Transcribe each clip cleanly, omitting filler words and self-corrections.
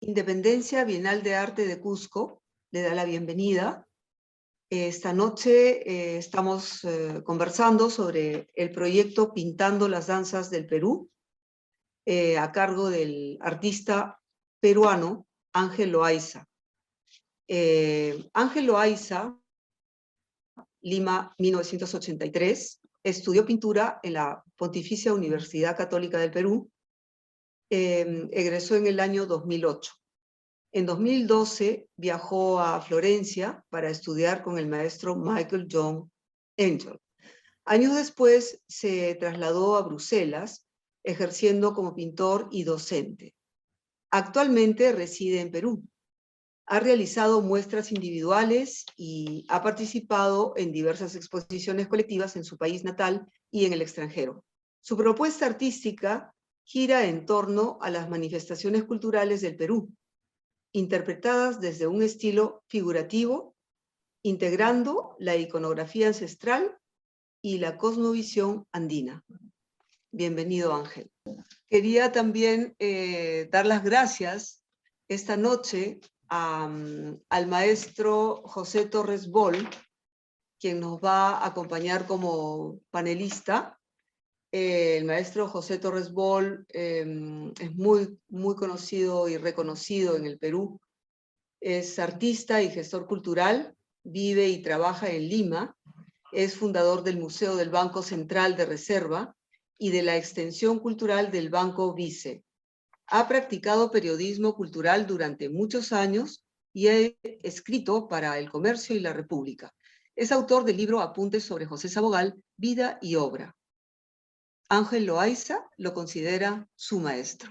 Independencia Bienal de Arte de Cusco le da la bienvenida. Esta noche estamos conversando sobre el proyecto Pintando las Danzas del Perú, a cargo del artista peruano Ángel Loaiza. Ángel Loaiza, Lima, 1983, estudió pintura en la Pontificia Universidad Católica del Perú, egresó en el año 2008. En 2012 viajó a Florencia para estudiar con el maestro Michael John Angel. Años después se trasladó a Bruselas, ejerciendo como pintor y docente. Actualmente reside en Perú. Ha realizado muestras individuales y ha participado en diversas exposiciones colectivas en su país natal y en el extranjero. Su propuesta artística gira en torno a las manifestaciones culturales del Perú, interpretadas desde un estilo figurativo, integrando la iconografía ancestral y la cosmovisión andina. Bienvenido, Ángel. Quería también dar las gracias esta noche al maestro José Torres Boll, quien nos va a acompañar como panelista. El maestro José Torres Boll es muy conocido y reconocido en el Perú. Es artista y gestor cultural, vive y trabaja en Lima, es fundador del Museo del Banco Central de Reserva y de la Extensión Cultural del Banco Vice. Ha practicado periodismo cultural durante muchos años y ha escrito para El Comercio y La República. Es autor del libro Apuntes sobre José Sabogal, Vida y Obra. Ángel Loaiza lo considera su maestro.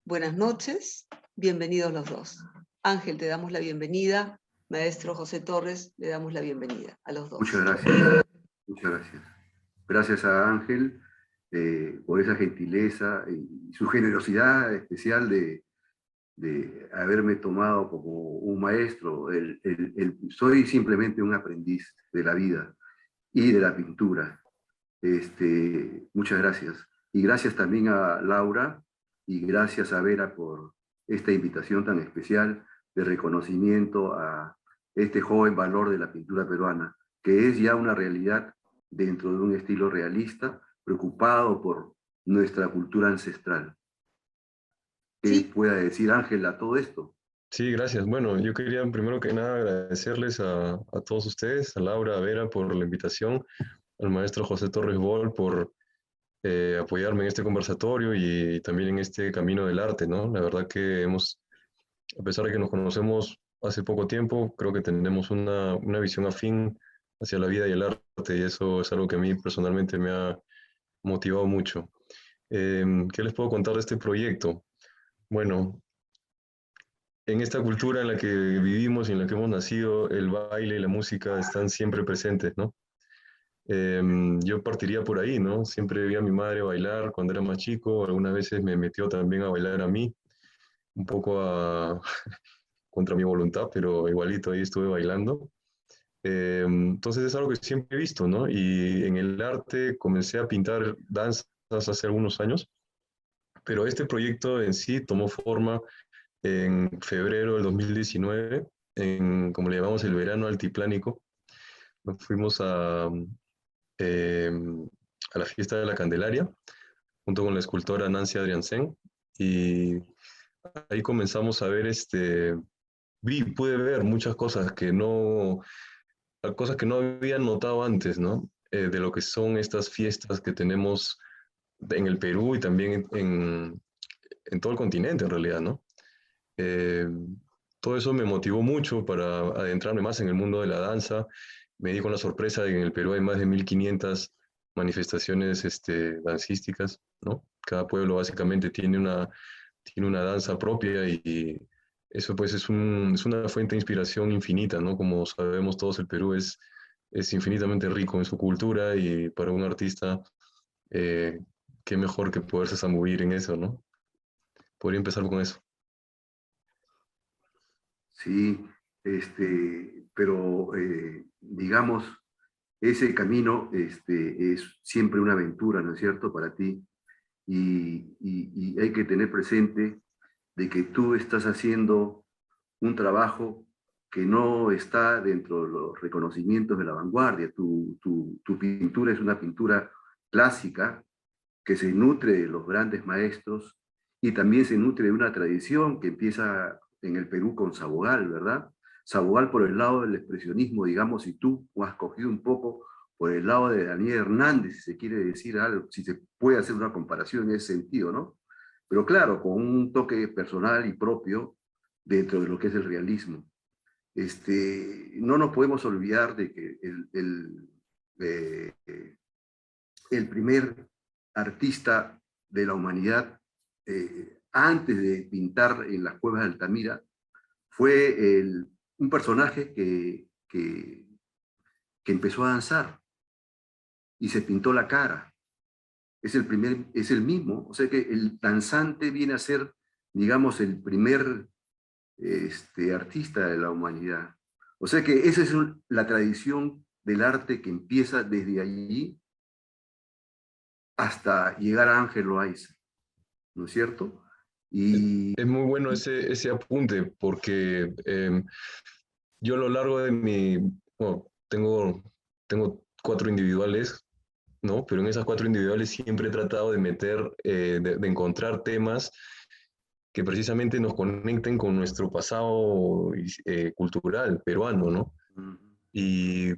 Buenas noches, bienvenidos los dos. Ángel, te damos la bienvenida. Maestro José Torres, le damos la bienvenida a los dos. Muchas gracias. Muchas gracias. Gracias a Ángel por esa gentileza y su generosidad especial de haberme tomado como un maestro. Soy simplemente un aprendiz de la vida y de la pintura. Muchas gracias. Y gracias también a Laura y gracias a Vera por esta invitación tan especial de reconocimiento a este joven valor de la pintura peruana, que es ya una realidad dentro de un estilo realista, preocupado por nuestra cultura ancestral. ¿Qué Sí. pueda decir Ángel a todo esto? Sí, gracias. Bueno, yo quería primero que nada agradecerles a todos ustedes, a Laura, a Vera por la invitación, al maestro José Torres Boll por apoyarme en este conversatorio y también en este camino del arte, ¿no? La verdad que a pesar de que nos conocemos hace poco tiempo, creo que tenemos una visión afín hacia la vida y el arte, y eso es algo que a mí personalmente me ha motivado mucho. ¿Qué les puedo contar de este proyecto? Bueno, en esta cultura en la que vivimos y en la que hemos nacido, el baile y la música están siempre presentes, ¿no? Yo partiría por ahí, ¿no? Siempre vi a mi madre bailar cuando era más chico, algunas veces me metió también a bailar a mí, un poco contra mi voluntad, pero igualito ahí estuve bailando. Entonces es algo que siempre he visto, ¿no? Y en el arte comencé a pintar danzas hace algunos años, pero este proyecto en sí tomó forma en febrero del 2019, como le llamamos, el verano altiplánico. Nos fuimos eh, a la fiesta de la Candelaria, junto con la escultora Nancy Adriansen, y ahí comenzamos a ver, pude ver muchas cosas que no había notado antes, ¿no? De lo que son estas fiestas que tenemos en el Perú y también en todo el continente, en realidad, ¿no? Eh, Todo eso me motivó mucho para adentrarme más en el mundo de la danza. Me di con la sorpresa de que en el Perú hay más de 1500 manifestaciones dancísticas, ¿no? Cada pueblo básicamente tiene una danza propia y eso pues es una fuente de inspiración infinita, ¿no? Como sabemos todos, el Perú es infinitamente rico en su cultura y para un artista, eh, qué mejor que poderse zambuir en eso, ¿no? Podría empezar con eso. Sí, pero digamos, ese camino es siempre una aventura, ¿no es cierto?, para ti. Y hay que tener presente de que tú estás haciendo un trabajo que no está dentro de los reconocimientos de la vanguardia. Tu pintura es una pintura clásica que se nutre de los grandes maestros y también se nutre de una tradición que empieza en el Perú con Sabogal, ¿verdad? Sabogal por el lado del expresionismo, digamos, y tú has cogido un poco por el lado de Daniel Hernández, si se quiere decir algo, si se puede hacer una comparación en ese sentido, ¿no? Pero claro, con un toque personal y propio dentro de lo que es el realismo. No nos podemos olvidar de que el primer artista de la humanidad, antes de pintar en las cuevas de Altamira, fue un personaje que empezó a danzar y se pintó la cara. Es el mismo, o sea que el danzante viene a ser, digamos, el primer artista de la humanidad. O sea que esa es la tradición del arte que empieza desde allí hasta llegar a Ángel Loaiza, ¿no es cierto? Es muy bueno ese apunte, porque yo a lo largo de bueno, tengo 4 individuales, ¿no? Pero en esas 4 individuales siempre he tratado de meter, de encontrar temas que precisamente nos conecten con nuestro pasado cultural peruano, ¿no? Y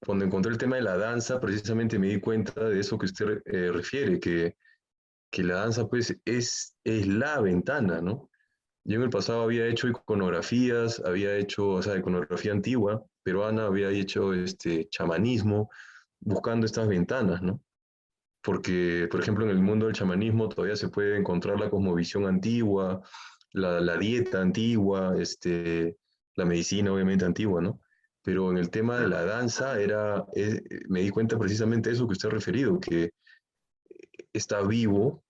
cuando encontré el tema de la danza, precisamente me di cuenta de eso que usted refiere, que la danza pues es la ventana, ¿no? Yo en el pasado había hecho iconografías, había hecho, o sea, iconografía antigua, peruana, había hecho chamanismo, buscando estas ventanas, ¿no? Porque, por ejemplo, en el mundo del chamanismo todavía se puede encontrar la cosmovisión antigua, la dieta antigua, la medicina obviamente antigua, ¿no? Pero en el tema de la danza me di cuenta precisamente de eso que usted ha referido, que está vivo,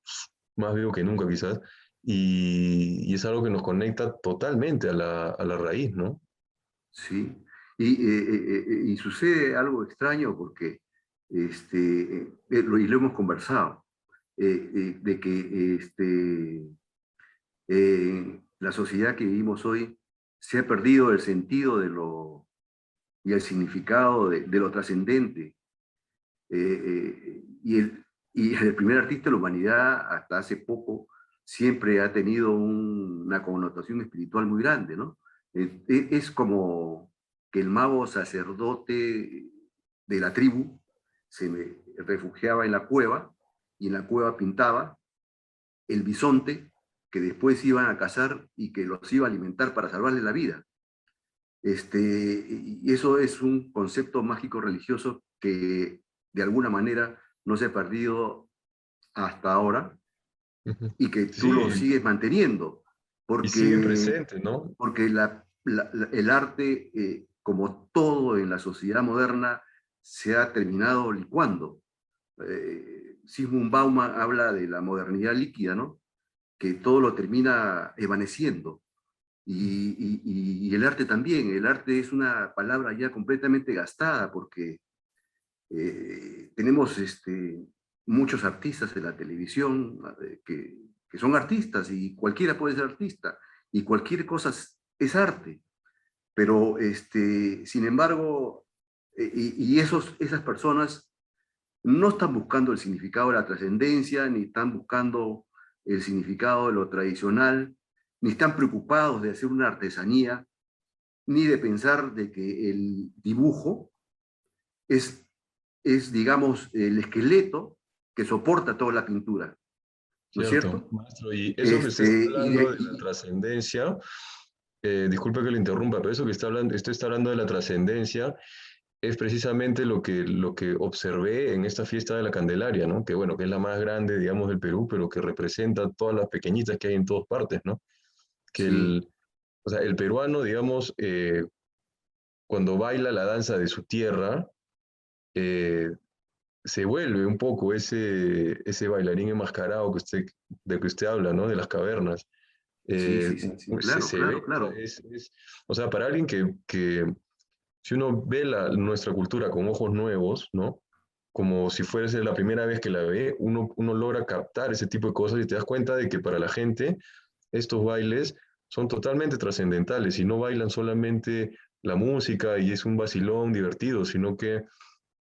más vivo que nunca quizás, y es algo que nos conecta totalmente a la raíz, ¿no? Sí, y sucede algo extraño porque, y lo hemos conversado, de que la sociedad que vivimos hoy se ha perdido el sentido y el significado de lo trascendente. Y el primer artista de la humanidad, hasta hace poco, siempre ha tenido una connotación espiritual muy grande, ¿no? Es como que el mago sacerdote de la tribu refugiaba en la cueva y en la cueva pintaba el bisonte que después iban a cazar y que los iba a alimentar para salvarle la vida. Y eso es un concepto mágico religioso que de alguna manera no se ha perdido hasta ahora y que tú lo Sí, sigues manteniendo, y sigue porque, presente, ¿no? porque el arte, como todo en la sociedad moderna, se ha terminado licuando. Sigmund Bauman habla de la modernidad líquida, ¿no? Que todo lo termina evaneciendo. Y el arte también. El arte es una palabra ya completamente gastada porque tenemos muchos artistas en la televisión que son artistas y cualquiera puede ser artista y cualquier cosa es arte. Pero, sin embargo, esas personas no están buscando el significado de la trascendencia, ni están buscando el significado de lo tradicional, ni están preocupados de hacer una artesanía, ni de pensar de que el dibujo es, digamos, el esqueleto que soporta toda la pintura, ¿no es Cierto, cierto? maestro. Y eso que usted está Y hablando de la trascendencia, disculpe que lo interrumpa, pero eso que usted está hablando de la trascendencia es precisamente lo que observé en esta fiesta de la Candelaria, ¿no? Que bueno, que es la más grande, digamos, del Perú, pero que representa todas las pequeñitas que hay en todas partes, ¿no? Que sí, o sea, el peruano, digamos, cuando baila la danza de su tierra, eh, se vuelve un poco ese bailarín enmascarado del que usted habla, ¿no? De las cavernas. sí, sí, sí, sí, claro, Se claro, ve, o sea, claro. o sea, para alguien que si uno ve nuestra cultura con ojos nuevos, ¿no? Como si fuese la primera vez que la ve, uno logra captar ese tipo de cosas y te das cuenta de que para la gente estos bailes son totalmente trascendentales y no bailan solamente la música y es un vacilón divertido, sino que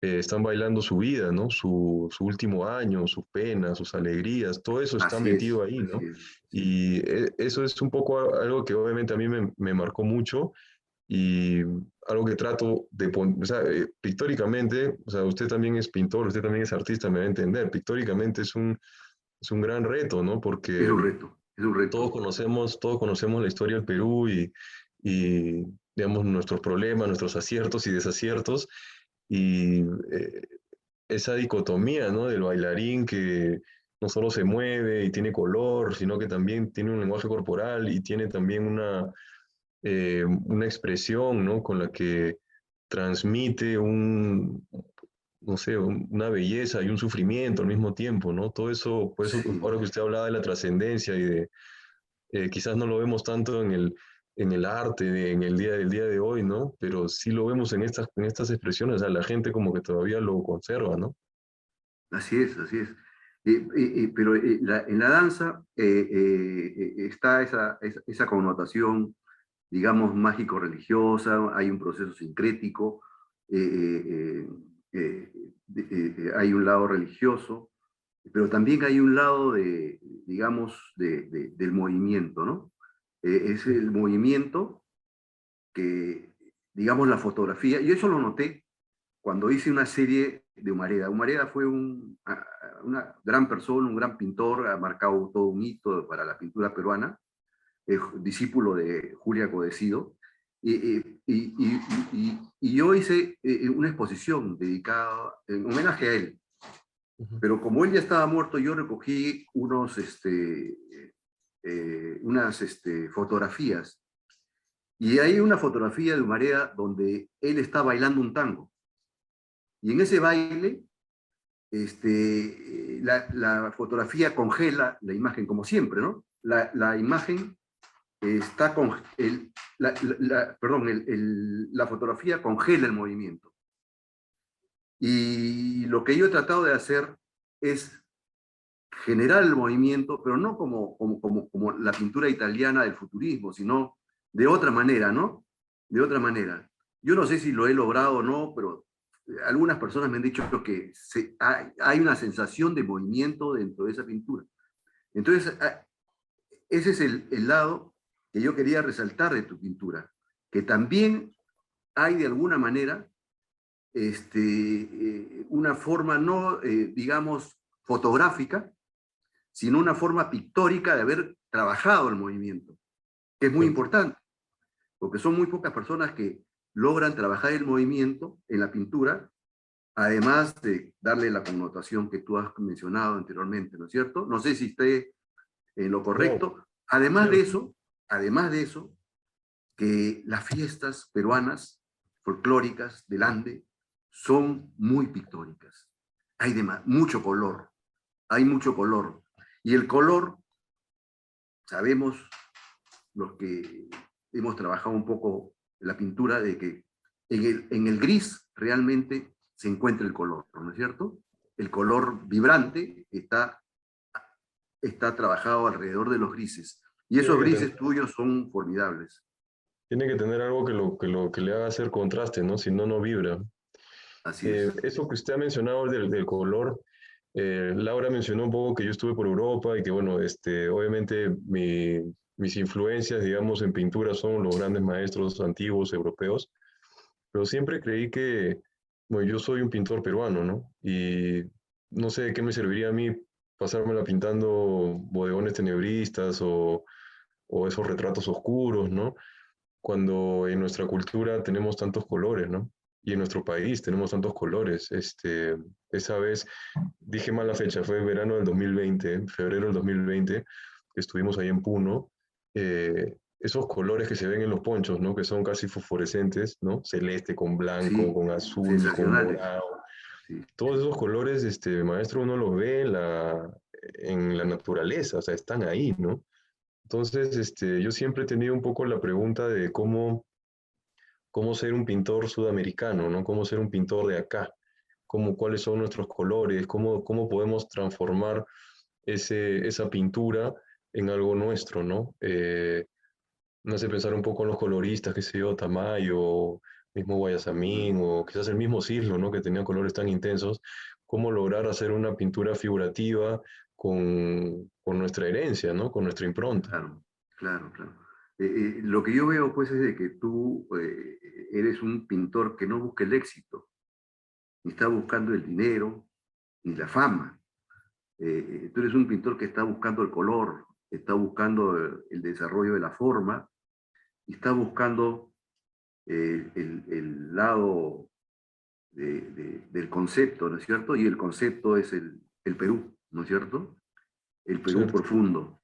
están bailando su vida, ¿no? Su último año, sus penas, sus alegrías, todo eso está metido ahí, así ¿no? es, sí. Y eso es un poco algo que obviamente a mí me marcó mucho y algo que trato de poner, o sea, pictóricamente, o sea, usted también es pintor, usted también es artista, me va a entender, pictóricamente es un gran reto, ¿no? Es Porque un reto, es un reto. todos conocemos la historia del Perú y digamos, nuestros problemas, nuestros aciertos y desaciertos, y esa dicotomía, ¿no? Del bailarín que no solo se mueve y tiene color, sino que también tiene un lenguaje corporal y tiene también una expresión, ¿no? Con la que transmite no sé, una belleza y un sufrimiento al mismo tiempo, ¿no? Todo eso, por eso Sí, ahora que usted hablaba de la trascendencia y de, quizás no lo vemos tanto en el arte, en el día de hoy, ¿no? Pero sí lo vemos en estas expresiones, o sea, la gente como que todavía lo conserva, ¿no? así es, así es. Pero en la danza está esa connotación, digamos, mágico-religiosa, hay un proceso sincrético, eh, eh, hay un lado religioso, pero también hay un lado digamos, del movimiento, ¿no? Es el movimiento que, digamos, la fotografía, y eso lo noté cuando hice una serie de Humareda. Humareda fue una gran persona, un gran pintor, ha marcado todo un hito para la pintura peruana, discípulo de Julia Codecido, y yo hice una exposición dedicada en homenaje a él. Ujú. Pero como él ya estaba muerto, yo recogí unas fotografías. Y hay una fotografía de Humareda donde él está bailando un tango. Y en ese baile, la fotografía congela la imagen, como siempre, ¿no? La imagen está con perdón, la fotografía congela el movimiento. Y lo que yo he tratado de hacer es generar el movimiento, pero no como la pintura italiana del futurismo, sino de otra manera, ¿no? De otra manera. Yo no sé si lo he logrado o no, pero algunas personas me han dicho que hay una sensación de movimiento dentro de esa pintura. Entonces, ese es el lado que yo quería resaltar de tu pintura, que también hay de alguna manera una forma no, digamos, fotográfica, sino una forma pictórica de haber trabajado el movimiento, que es muy Sí. importante, porque son muy pocas personas que logran trabajar el movimiento en la pintura, además de darle la connotación que tú has mencionado anteriormente, ¿no es cierto? No sé si esté en lo No, correcto. claro. Además de eso, que las fiestas peruanas folclóricas del Ande son muy pictóricas. Hay mucho color, hay mucho color. Y el color, sabemos los que hemos trabajado un poco en la pintura, de que en el gris realmente se encuentra el color, ¿no es cierto? El color vibrante está trabajado alrededor de los grises. Y Tiene esos que tener, grises tuyos son formidables. tiene que tener algo que le haga hacer contraste, ¿no? Si no, no vibra. Así es. Eso que usted ha mencionado del color, Laura mencionó un poco que yo estuve por Europa y que, bueno, obviamente mis influencias, digamos, en pintura son los grandes maestros antiguos europeos, pero siempre creí que, bueno, yo soy un pintor peruano, ¿no? Y no sé de qué me serviría a mí pasármela pintando bodegones tenebristas o esos retratos oscuros, ¿no? Cuando en nuestra cultura tenemos tantos colores, ¿no? Y en nuestro país tenemos tantos colores. Esa vez, dije mal la fecha, fue verano del 2020, febrero del 2020, que estuvimos ahí en Puno. Esos colores que se ven en los ponchos, ¿no? Que son casi fosforescentes, ¿no? Celeste con blanco, Sí, con azul, con sensacionales. morado. Sí, Todos esos colores, maestro, uno los ve en la naturaleza, o sea, están ahí, ¿no? Entonces, yo siempre he tenido un poco la pregunta de cómo ser un pintor sudamericano, ¿no? Cómo ser un pintor de acá, cuáles son nuestros colores, cómo podemos transformar esa pintura en algo nuestro, ¿no? Me hace pensar un poco en los coloristas, qué sé yo, Tamayo, mismo Guayasamín, o quizás el mismo Cirlo, ¿no? Que tenía colores tan intensos. Cómo lograr hacer una pintura figurativa con nuestra herencia, ¿no? Con nuestra impronta. Claro, claro, claro. Lo que yo veo, pues, es de que tú eres un pintor que no busca el éxito, ni está buscando el dinero, ni la fama. Tú eres un pintor que está buscando el color, está buscando el desarrollo de la forma, y está buscando el lado del concepto, ¿no es cierto? Y el concepto es el Perú, ¿no es cierto? El Perú Cierto. profundo.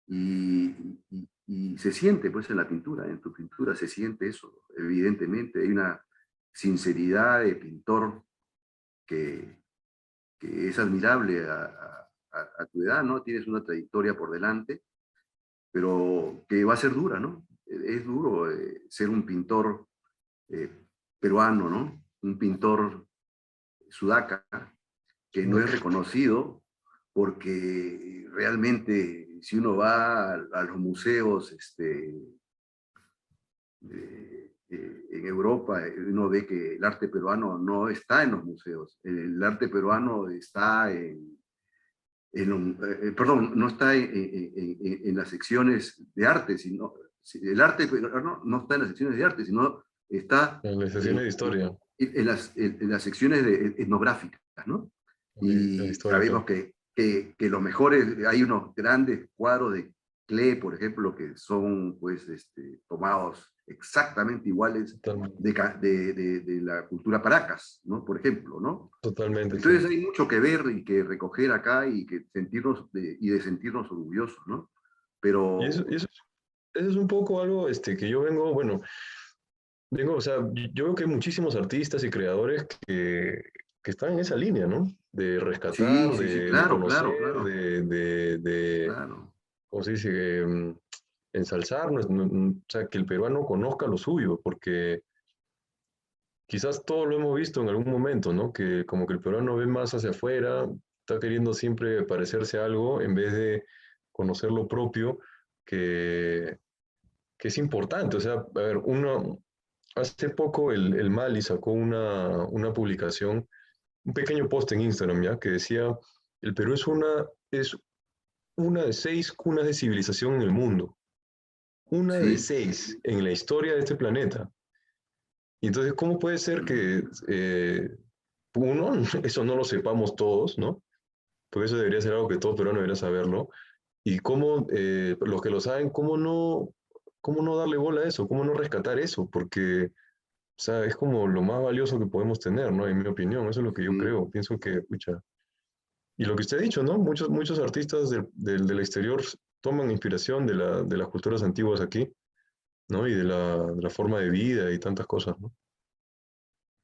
Y se siente, pues, en la pintura, en tu pintura se siente eso, evidentemente. Hay una sinceridad de pintor que, que es admirable a tu edad, ¿no? Tienes una trayectoria por delante, pero que va a ser dura, ¿no? Es duro ser un pintor peruano, ¿no? Un pintor sudaca que no es reconocido porque realmente si uno va a los museos en Europa, uno ve que el arte peruano no está en los museos. El arte peruano está perdón, no está en las secciones de arte, sino el arte peruano no está en las secciones de arte, sino está En las sesiones de historia. en las secciones etnográficas, ¿no? La Y historia, sabemos claro. que los mejores, hay unos grandes cuadros de Klee, por ejemplo, que son pues tomados exactamente iguales Totalmente, de la cultura Paracas, ¿no? Por ejemplo, ¿no? totalmente Entonces cierto. hay mucho que ver y que recoger acá y que de sentirnos orgullosos, ¿no? Y eso, Pero eso es un poco algo que yo vengo, bueno, o sea, yo veo que hay muchísimos artistas y creadores que están en esa línea, ¿no? De sí, rescatar, sí, sí, de claro, conocer, claro, claro, claro. ¿cómo se dice? Ensalzar, o sea, que el peruano conozca lo suyo, porque quizás todos lo hemos visto en algún momento, ¿no? Que como que el peruano ve más hacia afuera, está queriendo siempre parecerse a algo en vez de conocer lo propio, que, que es importante. O sea, a ver, hace poco el Mali sacó una publicación, un pequeño post en Instagram, ¿ya? Que decía, el Perú es una de 6 cunas de civilización en el mundo, una de Sí, 6 en la historia de este planeta. Y entonces, ¿cómo puede ser que uno, eso no lo sepamos todos, ¿no? Porque eso debería ser algo que todo peruano debería saberlo. Y cómo, los que lo saben, cómo no darle bola a eso, cómo no rescatar eso, porque, o sea, es como lo más valioso que podemos tener, ¿no? En mi opinión, eso es lo que yo sí. creo. Pienso que, pucha, y lo que usted ha dicho, ¿no? Muchos artistas del exterior toman inspiración de las culturas antiguas aquí, ¿no? Y de la forma de vida y tantas cosas, ¿no?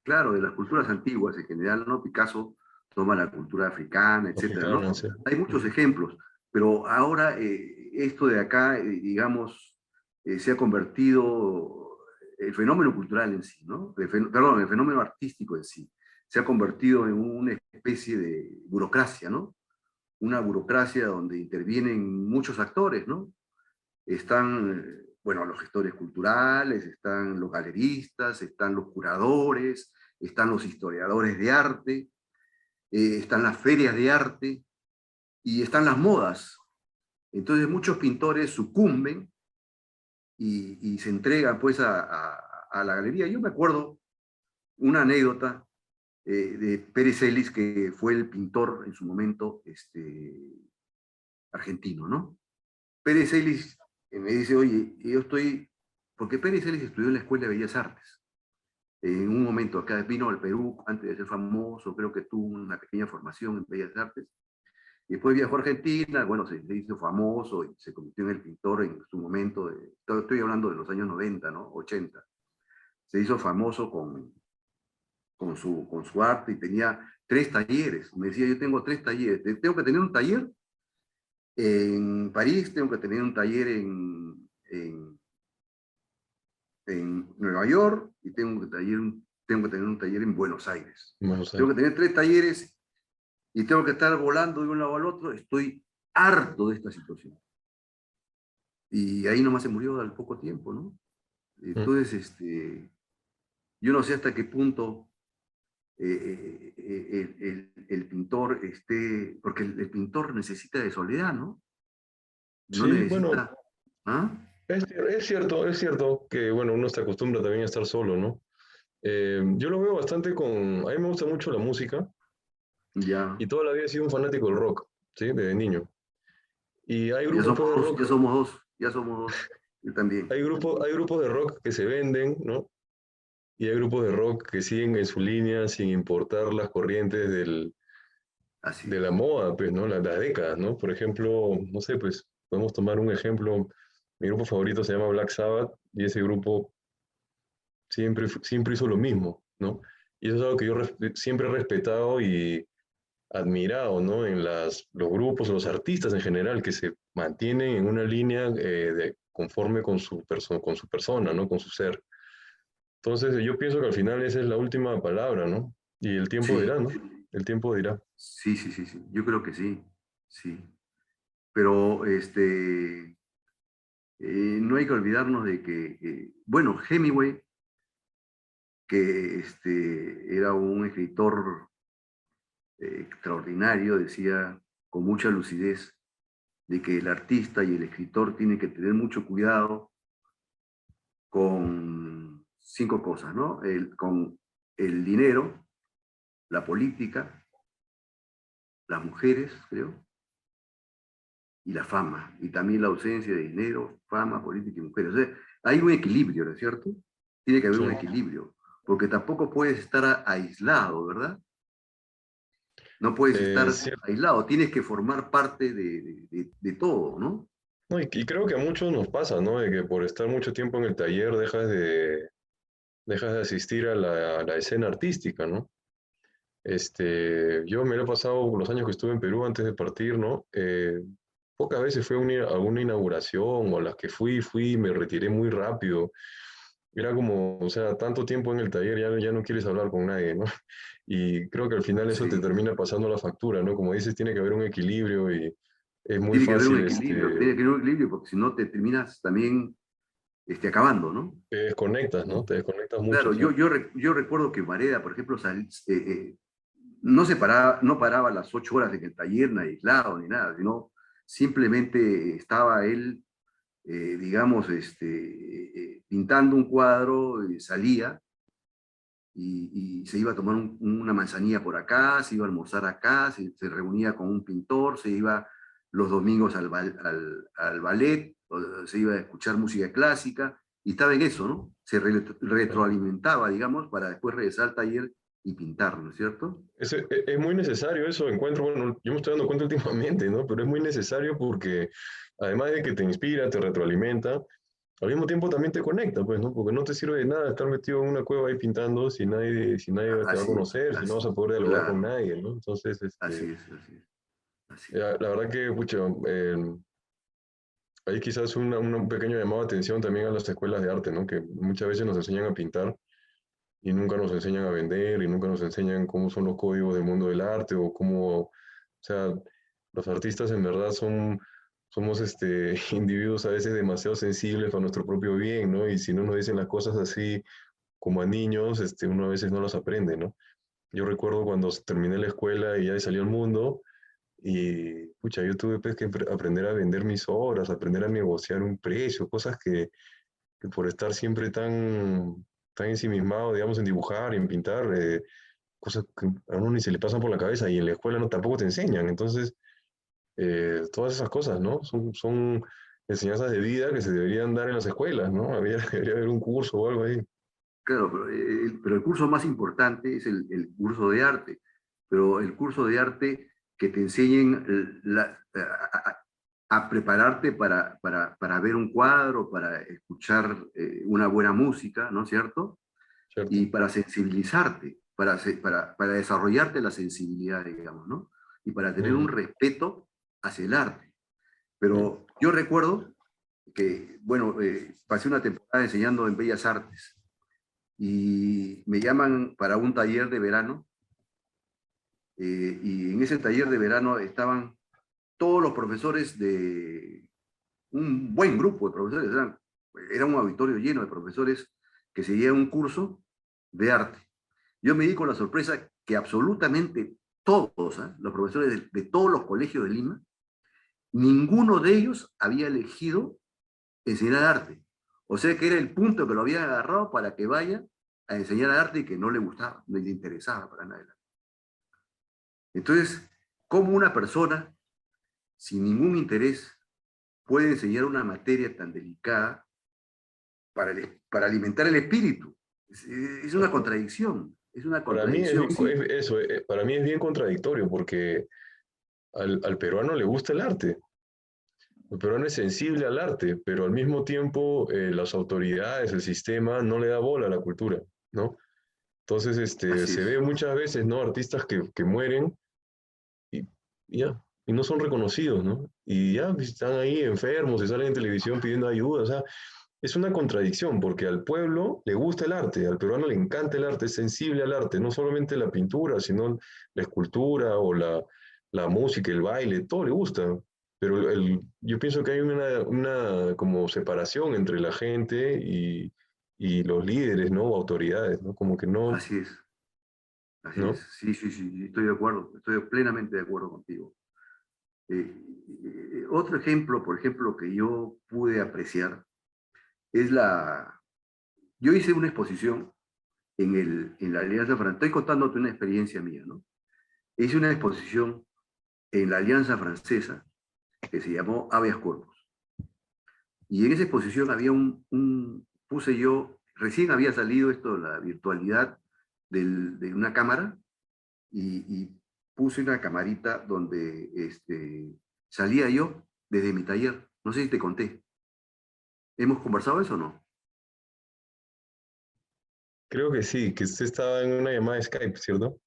Claro, de las culturas antiguas en general, ¿no? Picasso toma la cultura africana, etcétera, ¿no? Africana, sí. Hay muchos ejemplos, pero ahora esto de acá, digamos, se ha convertido, el fenómeno cultural en sí, ¿no? Perdón, el fenómeno artístico en sí, se ha convertido en una especie de burocracia, ¿no? Una burocracia donde intervienen muchos actores, ¿no? Están, bueno, los gestores culturales, están los galeristas, están los curadores, están los historiadores de arte, están las ferias de arte y están las modas. Entonces muchos pintores sucumben y se entregan pues a la galería. Yo me acuerdo una anécdota de Pérez Celis, que fue el pintor en su momento argentino, ¿no? Pérez Celis me dice, oye, yo estoy, porque Pérez Celis estudió en la Escuela de Bellas Artes. En un momento acá vino al Perú antes de ser famoso, creo que tuvo una pequeña formación en Bellas Artes. Y después viajó a Argentina, bueno, se hizo famoso y se convirtió en el pintor en su momento. Estoy hablando de los años 90, ¿no? 80. Se hizo famoso con su arte y tenía 3 talleres. Me decía, yo tengo 3 talleres. Tengo que tener un taller en París, tengo que tener un taller en Nueva York y tengo que tener un taller en Buenos Aires. Buenos Tengo Aires. que tener 3 talleres y tengo que estar volando de un lado al otro. Estoy harto de esta situación. y ahí nomás se murió al poco tiempo, ¿no? Entonces, yo no sé hasta qué punto el pintor esté, porque el pintor necesita de soledad, ¿no? No Sí, bueno, necesita, ¿ah? es cierto que, bueno, uno se acostumbra también a estar solo, ¿no? Yo lo veo bastante con... A mí me gusta mucho la música Ya, y toda la vida he sido un fanático del rock, ¿sí? Desde niño. Y hay ya grupos somos pues, de dos, rock, ya somos dos, ya somos dos, yo también, hay grupos de rock que se venden, ¿no? Y hay grupos de rock que siguen en su línea sin importar las corrientes así de es. la moda, pues, ¿no? Las décadas, ¿no? Por ejemplo, no sé, pues, podemos tomar un ejemplo. Mi grupo favorito se llama Black Sabbath y ese grupo siempre hizo lo mismo, ¿no? Y eso es algo que yo siempre he respetado y admirado, ¿no? En los grupos, los artistas en general, que se mantienen en una línea conforme con con su persona, ¿no? Con su ser. Entonces, yo pienso que al final esa es la última palabra, ¿no? Y el tiempo Sí, dirá, ¿no? El tiempo dirá. sí, sí, sí, sí, yo creo que sí, sí. Pero no hay que olvidarnos de que, bueno, Hemingway, que era un escritor extraordinario, decía con mucha lucidez de que el artista y el escritor tienen que tener mucho cuidado con 5 cosas, ¿no? Con el dinero, la política, las mujeres, creo, y la fama, y también la ausencia de dinero, fama, política y mujeres. O sea, hay un equilibrio, ¿no es cierto? Tiene que haber Sí. un equilibrio, porque tampoco puedes estar aislado, ¿verdad? No puedes estar Cierto. aislado, tienes que formar parte de todo, ¿no? No, y creo que a muchos nos pasa, ¿no? De que por estar mucho tiempo en el taller dejas de asistir a a la escena artística, ¿no? Yo me lo he pasado los años que estuve en Perú antes de partir, ¿no? Pocas veces fue a alguna inauguración o a las que fui y me retiré muy rápido. Era como, o sea, tanto tiempo en el taller, ya no quieres hablar con nadie, ¿no? Y creo que al final eso te Sí. termina pasando la factura, ¿no? Como dices, tiene que haber un equilibrio y es muy Tiene que haber un fácil, equilibrio, tiene que haber un equilibrio, porque si no te terminas también acabando, ¿no? te desconectas, ¿no? Te desconectas mucho, Claro, sí. yo recuerdo que Varela, por ejemplo, no paraba las 8 horas en el taller, ni aislado, ni nada, sino simplemente estaba él, digamos, pintando un cuadro, salía y se iba a tomar una manzanilla por acá, se iba a almorzar acá, se reunía con un pintor, se iba los domingos al ballet, se iba a escuchar música clásica, y estaba en eso, ¿no? Se retroalimentaba, digamos, para después regresar al taller y pintar, ¿no es cierto? Es muy necesario eso, encuentro, bueno, yo me estoy dando cuenta últimamente, ¿no? Pero es muy necesario porque además de que te inspira, te retroalimenta, al mismo tiempo también te conecta, pues, ¿no? Porque no te sirve de nada estar metido en una cueva ahí pintando si nadie te va a conocer, si no vas a poder dialogar con Claro, nadie, ¿no? Entonces, así es, así es, así es. la verdad que, pucha, ahí quizás un pequeño llamado de atención también a las escuelas de arte, ¿no? Que muchas veces nos enseñan a pintar y nunca nos enseñan a vender y nunca nos enseñan cómo son los códigos del mundo del arte o cómo, o sea, los artistas en verdad somos individuos a veces demasiado sensibles para nuestro propio bien, ¿no? Y si no nos dicen las cosas así como a niños, uno a veces no las aprende, ¿no? Yo recuerdo cuando terminé la escuela y ya salí al mundo y, pucha, yo tuve pues, que aprender a vender mis obras, aprender a negociar un precio, cosas que por estar siempre tan ensimismado, digamos, en dibujar y en pintar, cosas que a uno ni se le pasan por la cabeza y en la escuela no tampoco te enseñan. Entonces, todas esas cosas, ¿no? Son enseñanzas de vida que se deberían dar en las escuelas, ¿no? Debería haber un curso o algo ahí. Claro, pero el curso más importante es el curso de arte, pero el curso de arte que te enseñen a prepararte para ver un cuadro, para escuchar una buena música, ¿no es cierto? Y ¿Cierto? para sensibilizarte, para desarrollarte la sensibilidad, digamos, ¿no? Y para tener un Mm, respeto hacia el arte. mm, Pero yo recuerdo que, bueno, pasé una temporada enseñando en Bellas Artes y me llaman para un taller de verano, y en ese taller de verano estaban todos los profesores de un buen grupo de profesores, era un auditorio lleno de profesores que seguían un curso de arte. Yo me di con la sorpresa que absolutamente todos, los profesores de todos los colegios de Lima, ninguno de ellos había elegido enseñar arte. O sea que era el punto que lo habían agarrado para que vaya a enseñar arte y que no le gustaba, no le interesaba para nada. Entonces, ¿cómo una persona sin ningún interés puede enseñar una materia tan delicada para alimentar el espíritu? Es una contradicción, es una Para mí es contradicción. bien, Sí. eso, para mí es bien contradictorio porque al peruano le gusta el arte. El peruano es sensible al arte, pero al mismo tiempo las autoridades, el sistema no le da bola a la cultura, ¿no? Entonces, Así se es. ve muchas veces, ¿no? Artistas que mueren y, y ya, y no son reconocidos, ¿no? Y ya pues, están ahí enfermos y salen en televisión pidiendo ayuda, o sea, es una contradicción porque al pueblo le gusta el arte, al peruano le encanta el arte, es sensible al arte, no solamente la pintura, sino la escultura o la música, el baile, todo le gusta. Pero yo pienso que hay una como separación entre la gente y los líderes, ¿no? O autoridades, ¿no? Como que no, Así es. Así es. ¿no? Sí, sí, sí, estoy de acuerdo, estoy plenamente de acuerdo contigo. Otro ejemplo, por ejemplo, que yo pude apreciar es yo hice una exposición en la Alianza Francesa, estoy contándote una experiencia mía, ¿no? Hice una exposición en la Alianza Francesa que se llamó Habeas Corpus. Y en esa exposición había puse yo, recién había salido esto, la virtualidad de una cámara, y puse una camarita donde salía yo desde mi taller. No sé si te conté. ¿Hemos conversado eso o no? Creo que sí, que usted estaba en una llamada de Skype, ¿cierto?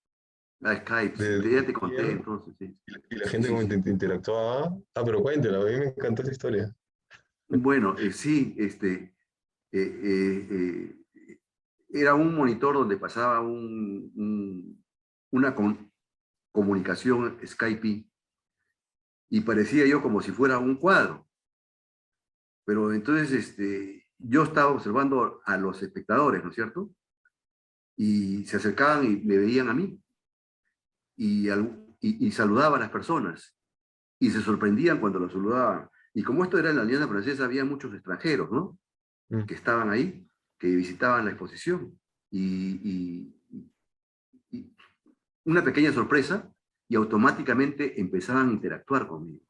Ah, Skype, sí, De ya te conté taller, entonces, sí. y la Sí, gente sí, como sí. interactuaba. Ah, pero cuéntela, a mí me encantó esa historia. Bueno, sí, era un monitor donde pasaba una comunicación Skype y parecía yo como si fuera un cuadro. Pero entonces yo estaba observando a los espectadores, ¿no es cierto? Y se acercaban y me veían a mí y saludaban a las personas y se sorprendían cuando los saludaban. Y como esto era en la Alianza Francesa, había muchos extranjeros, ¿no? Mm, Que estaban ahí, que visitaban la exposición. Y una pequeña sorpresa y automáticamente empezaban a interactuar conmigo.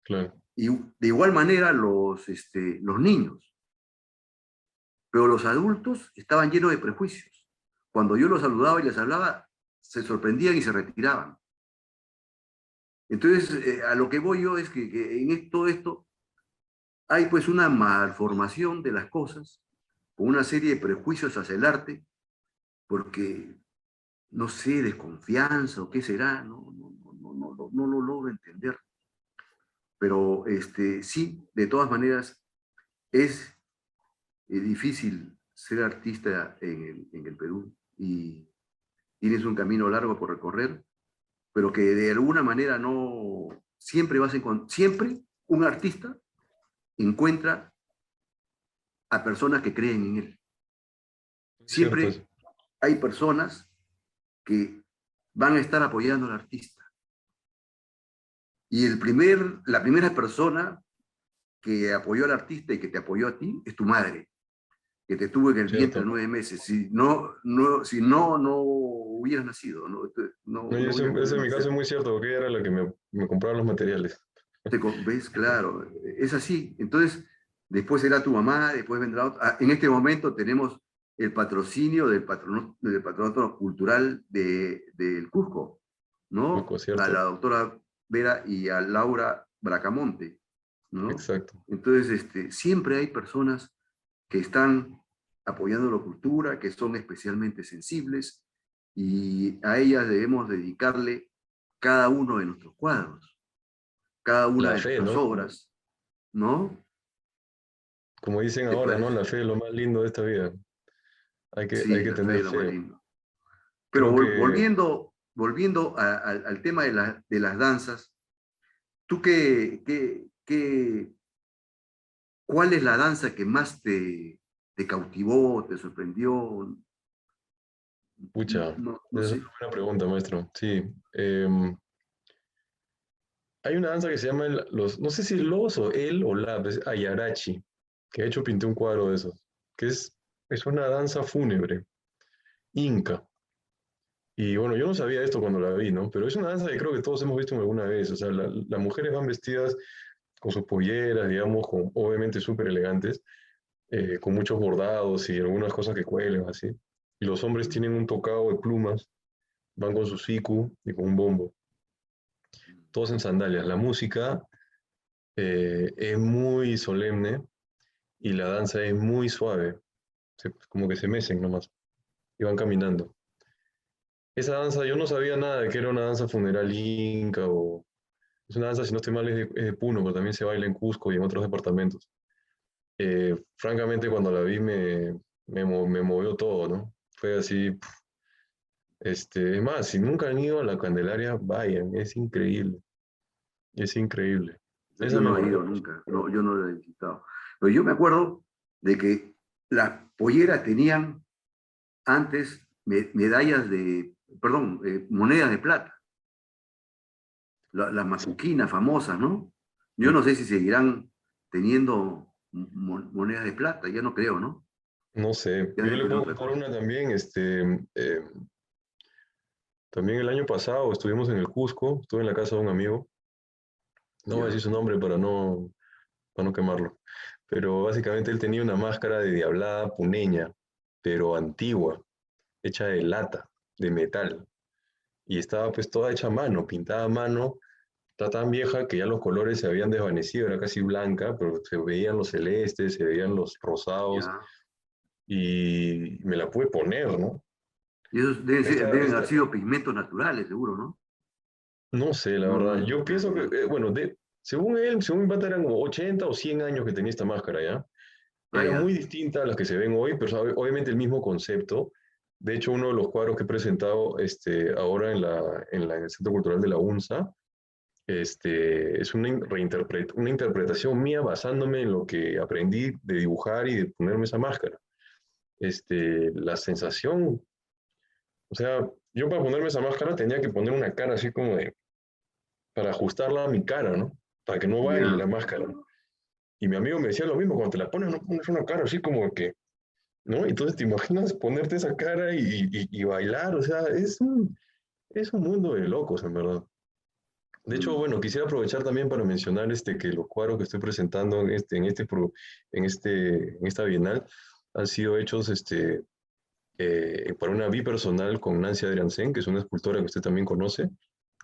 claro. Y de igual manera los niños, pero los adultos estaban llenos de prejuicios. Cuando yo los saludaba y les hablaba, se sorprendían y se retiraban. Entonces, a lo que voy yo es que en todo esto hay pues una malformación de las cosas, con una serie de prejuicios hacia el arte, porque, no sé, desconfianza o qué será, no lo logro entender. Pero sí, de todas maneras, es difícil ser artista en el Perú y tienes un camino largo por recorrer, pero que de alguna manera no, siempre un artista encuentra a personas que creen en él. Es cierto Siempre eso. hay personas que van a estar apoyando al artista. Y la primera persona que apoyó al artista y que te apoyó a ti es tu madre, que te tuvo en el vientre Cierto. 9 meses. Si no hubieras nacido, No, no hubieras ese en podido mi caso nacer. es muy cierto, porque ella era la que me compraba los materiales. ¿Ves? Claro, es así. Entonces, después será tu mamá, después vendrá otro. En este momento tenemos el patrocinio del Patronato Cultural del Cusco, ¿no? Poco, A la ¿cierto? doctora Vera y a Laura Bracamonte, ¿no? Exacto. Entonces, siempre hay personas que están apoyando la cultura, que son especialmente sensibles, y a ellas debemos dedicarle cada uno de nuestros cuadros, cada una La de fe, nuestras ¿no? obras, ¿no? Como dicen ¿Te ahora, ¿no? parece? La fe es lo más lindo de esta vida. Hay Sí, que la fe tener es lo más fe. lindo. Pero Creo que volviendo al tema de las danzas, ¿tú ¿Cuál es la danza que más te cautivó, te sorprendió? Pucha, No esa es sé. una buena pregunta, maestro. Sí. Hay una danza que se llama, no sé si los o el o la, es Ayarachi, que de hecho pinté un cuadro de eso, que es una danza fúnebre, inca. Y bueno, yo no sabía esto cuando la vi, ¿no? Pero es una danza que creo que todos hemos visto alguna vez. O sea, las mujeres van vestidas con sus polleras, digamos, obviamente súper elegantes, con muchos bordados y algunas cosas que cuelgan así. Y los hombres tienen un tocado de plumas, van con su siku y con un bombo, todos en sandalias. La música es muy solemne y la danza es muy suave, como que se mecen nomás y van caminando. Esa danza, yo no sabía nada de que era una danza funeral inca o... Es una danza, si no estoy mal, es de Puno, pero también se baila en Cusco y en otros departamentos. Francamente, cuando la vi me movió todo, ¿no? Fue así, es más, si nunca han ido a la Candelaria, vayan, es increíble, es increíble. Esa Yo me no he marcó ido mucho. nunca, no, yo no lo he visitado. Pero yo me acuerdo de que las polleras tenían antes medallas perdón, monedas de plata, las macuquinas famosas, ¿no? Yo Sí. no sé si seguirán teniendo monedas de plata, ya no creo, ¿no? No sé, Ya yo deben le tener puedo otra contar cosa. una también, también el año pasado estuvimos en el Cusco, estuve en la casa de un amigo, no voy a decir Ya, su nombre para no quemarlo, pero básicamente él tenía una máscara de diablada puneña, pero antigua, hecha de lata, de metal, y estaba pues toda hecha a mano, pintada a mano, está tan vieja que ya los colores se habían desvanecido, era casi blanca, pero se veían los celestes, se veían los rosados, ya. y me la pude poner, ¿no? Y esos deben haber sido pigmentos naturales, seguro, ¿no? No sé, la No, verdad. no, Yo pienso que, bueno, según él, según mi pata, eran como 80 o 100 años que tenía esta máscara, ¿ya? ah, Era muy ya, distinta a las que se ven hoy, pero obviamente el mismo concepto. De hecho, uno de los cuadros que he presentado ahora en el Centro Cultural de la UNSA, es una interpretación mía basándome en lo que aprendí de dibujar y de ponerme esa máscara. La sensación, o sea, yo para ponerme esa máscara tenía que poner una cara así como de para ajustarla a mi cara, ¿no? Para que no baile la ya. máscara. Y mi amigo me decía lo mismo, cuando te la pones, no pones una cara así como que, ¿no? Entonces te imaginas ponerte esa cara y bailar, o sea, es un mundo de locos, en verdad. De hecho, Mm. bueno, quisiera aprovechar también para mencionar que los cuadros que estoy presentando en esta Bienal han sido hechos para una bipersonal con Nancy Adriansen, que es una escultora que usted también conoce,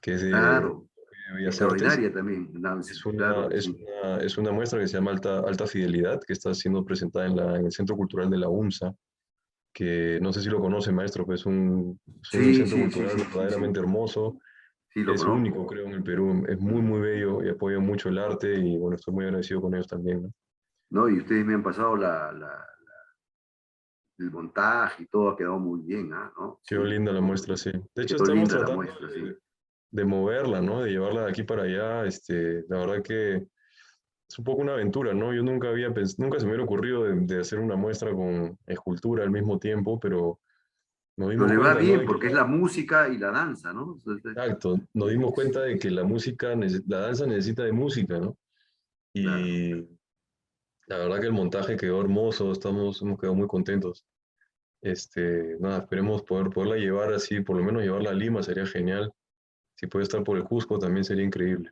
que es de Claro, Bellas Artes. extraordinaria también, Es Nancy, una, claro que es sí. una, es una muestra que se llama Alta Fidelidad, que está siendo presentada en el Centro Cultural de la UNSA, que no sé si lo conoce, maestro, pues es un Sí, centro sí, sí, cultural sí, sí, sí, verdaderamente hermoso, sí, lo es único, conozco. creo, en el Perú, es muy, muy bello y apoya mucho el arte y bueno, estoy muy agradecido con ellos también, ¿no? ¿No? Y ustedes me han pasado el montaje y todo ha quedado muy bien, ¿ah? ¿No? Quedó Sí, linda la muestra, sí. De hecho, quedó estamos linda la tratando muestra, sí. de moverla, ¿no? De llevarla de aquí para allá, la verdad que es un poco una aventura, ¿no? Yo nunca se me hubiera ocurrido de hacer una muestra con escultura al mismo tiempo, pero nos Pero dimos le va cuenta, ¿no? bien De que porque es la música y la danza, ¿no? exacto, nos dimos cuenta de que la danza necesita de música, ¿no? Claro. Y la verdad que el montaje quedó hermoso, hemos quedado muy contentos. Nada, esperemos poderla llevar así, por lo menos llevarla a Lima sería genial. Si puede estar por el Cusco también sería increíble.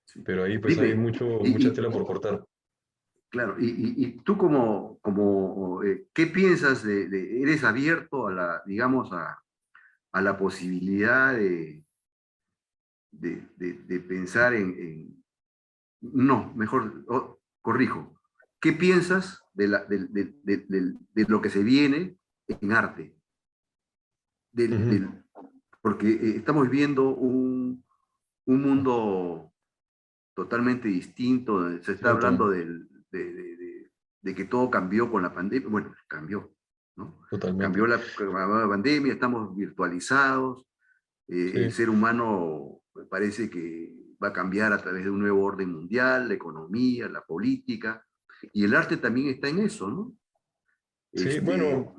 Sí. Pero ahí pues hay Dime, mucha tela por cortar. claro, y tú ¿qué piensas eres abierto a digamos, a la posibilidad de pensar no, mejor, corrijo, ¿qué piensas de lo que se viene en arte? Del, Ujú. del- Porque estamos viviendo un mundo totalmente distinto, se está Cierto, hablando de que todo cambió con la pandemia, bueno, cambió, ¿no? totalmente. Cambió la pandemia, estamos virtualizados, el Sí, ser humano me parece que va a cambiar a través de un nuevo orden mundial, la economía, la política, y el arte también está en eso, ¿no? Sí, bueno,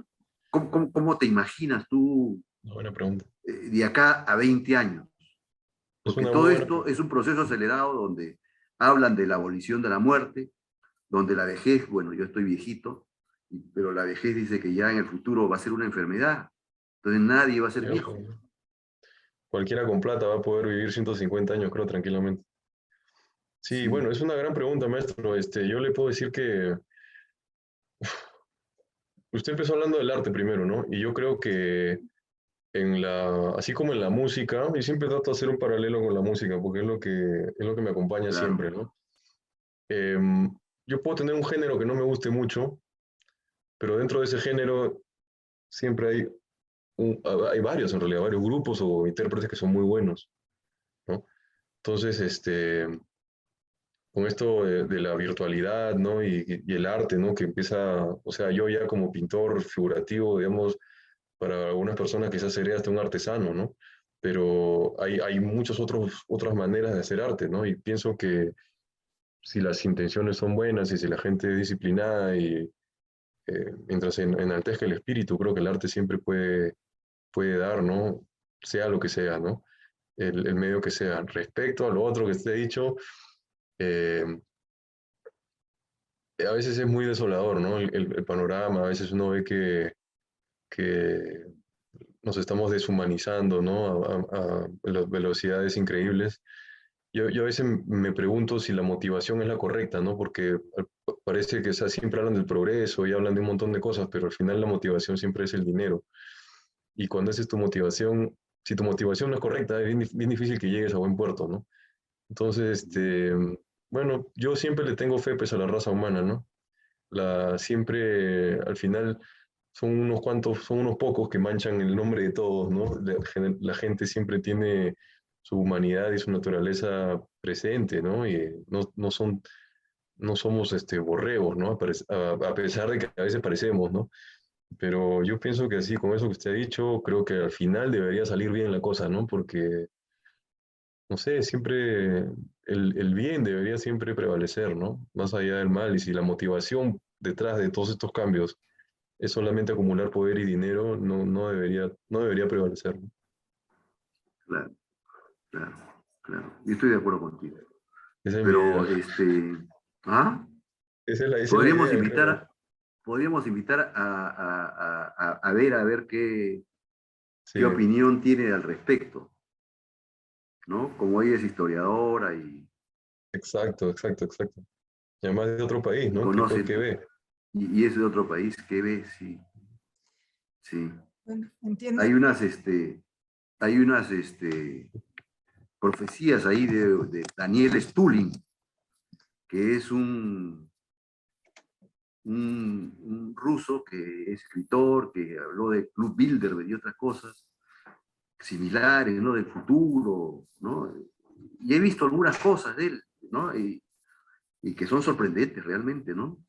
¿Cómo te imaginas tú buena pregunta. de acá a 20 años? Es Porque una muy todo buena esto pregunta. es un proceso acelerado donde hablan de la abolición de la muerte, donde la vejez, bueno, yo estoy viejito, pero la vejez dice que ya en el futuro va a ser una enfermedad, entonces nadie va a ser Cierto, viejo. ¿no? Cualquiera con plata va a poder vivir 150 años, creo, tranquilamente. Sí, Sí, bueno, es una gran pregunta, maestro. Yo le puedo decir que usted empezó hablando del arte primero, ¿no? Y yo creo que así como en la música, y siempre trato de hacer un paralelo con la música, porque es lo que me acompaña claro, siempre, ¿no? Em, yo puedo tener un género que no me guste mucho, pero dentro de ese género siempre hay varios, en realidad, varios grupos o intérpretes que son muy buenos, ¿no? Entonces, con esto de la virtualidad, ¿no? Y el arte, ¿no? Que empieza, o sea, yo ya como pintor figurativo, digamos, para algunas personas quizás sería hasta un artesano, ¿no? Pero hay muchas otras maneras de hacer arte, ¿no? Y pienso que si las intenciones son buenas y si la gente es disciplinada y mientras enaltezca el espíritu, creo que el arte siempre puede dar, ¿no? Sea lo que sea, ¿no? El medio que sea. Respecto a lo otro que usted ha dicho, eh, a veces es muy desolador, ¿no? El panorama, a veces uno ve que nos estamos deshumanizando, ¿no? A las velocidades increíbles. Yo a veces me pregunto si la motivación es la correcta, ¿no? Porque parece que, o sea, siempre hablan del progreso y hablan de un montón de cosas, pero al final la motivación siempre es el dinero. Y cuando esa es tu motivación, si tu motivación no es correcta, es bien difícil que llegues a buen puerto, ¿no? Entonces, bueno, yo siempre le tengo fe pues, a la raza humana, ¿no? Siempre, al final, son unos cuantos, son unos pocos que manchan el nombre de todos, ¿no? La gente siempre tiene su humanidad y su naturaleza presente, ¿no? Y no somos borregos, ¿no? A pesar de que a veces parecemos, ¿no? Pero yo pienso que así, con eso que usted ha dicho, creo que al final debería salir bien la cosa, ¿no? Porque, no sé, siempre el bien debería siempre prevalecer, ¿no? Más allá del mal. Y si la motivación detrás de todos estos cambios es solamente acumular poder y dinero, no debería prevalecer, ¿no? claro, claro, claro. Yo estoy de acuerdo contigo. Esa es mi Pero, idea. ¿ah? Esa es la Podríamos idea, creo. invitar, podríamos invitar a ver Sí, qué opinión tiene al respecto, ¿no? Como ella es historiadora exacto, exacto, exacto. Y además de otro país, y ¿no? conoce, ¿Qué ve? y es de otro país, ¿qué ve? Sí, sí. Bueno, entiendo Hay que unas profecías ahí de Daniel Stulin, que es un ruso que es escritor, que habló de Club Bilderberg y otras cosas similares, ¿no? Del futuro, ¿no? Y he visto algunas cosas de él, ¿no? Y que son sorprendentes realmente, ¿no?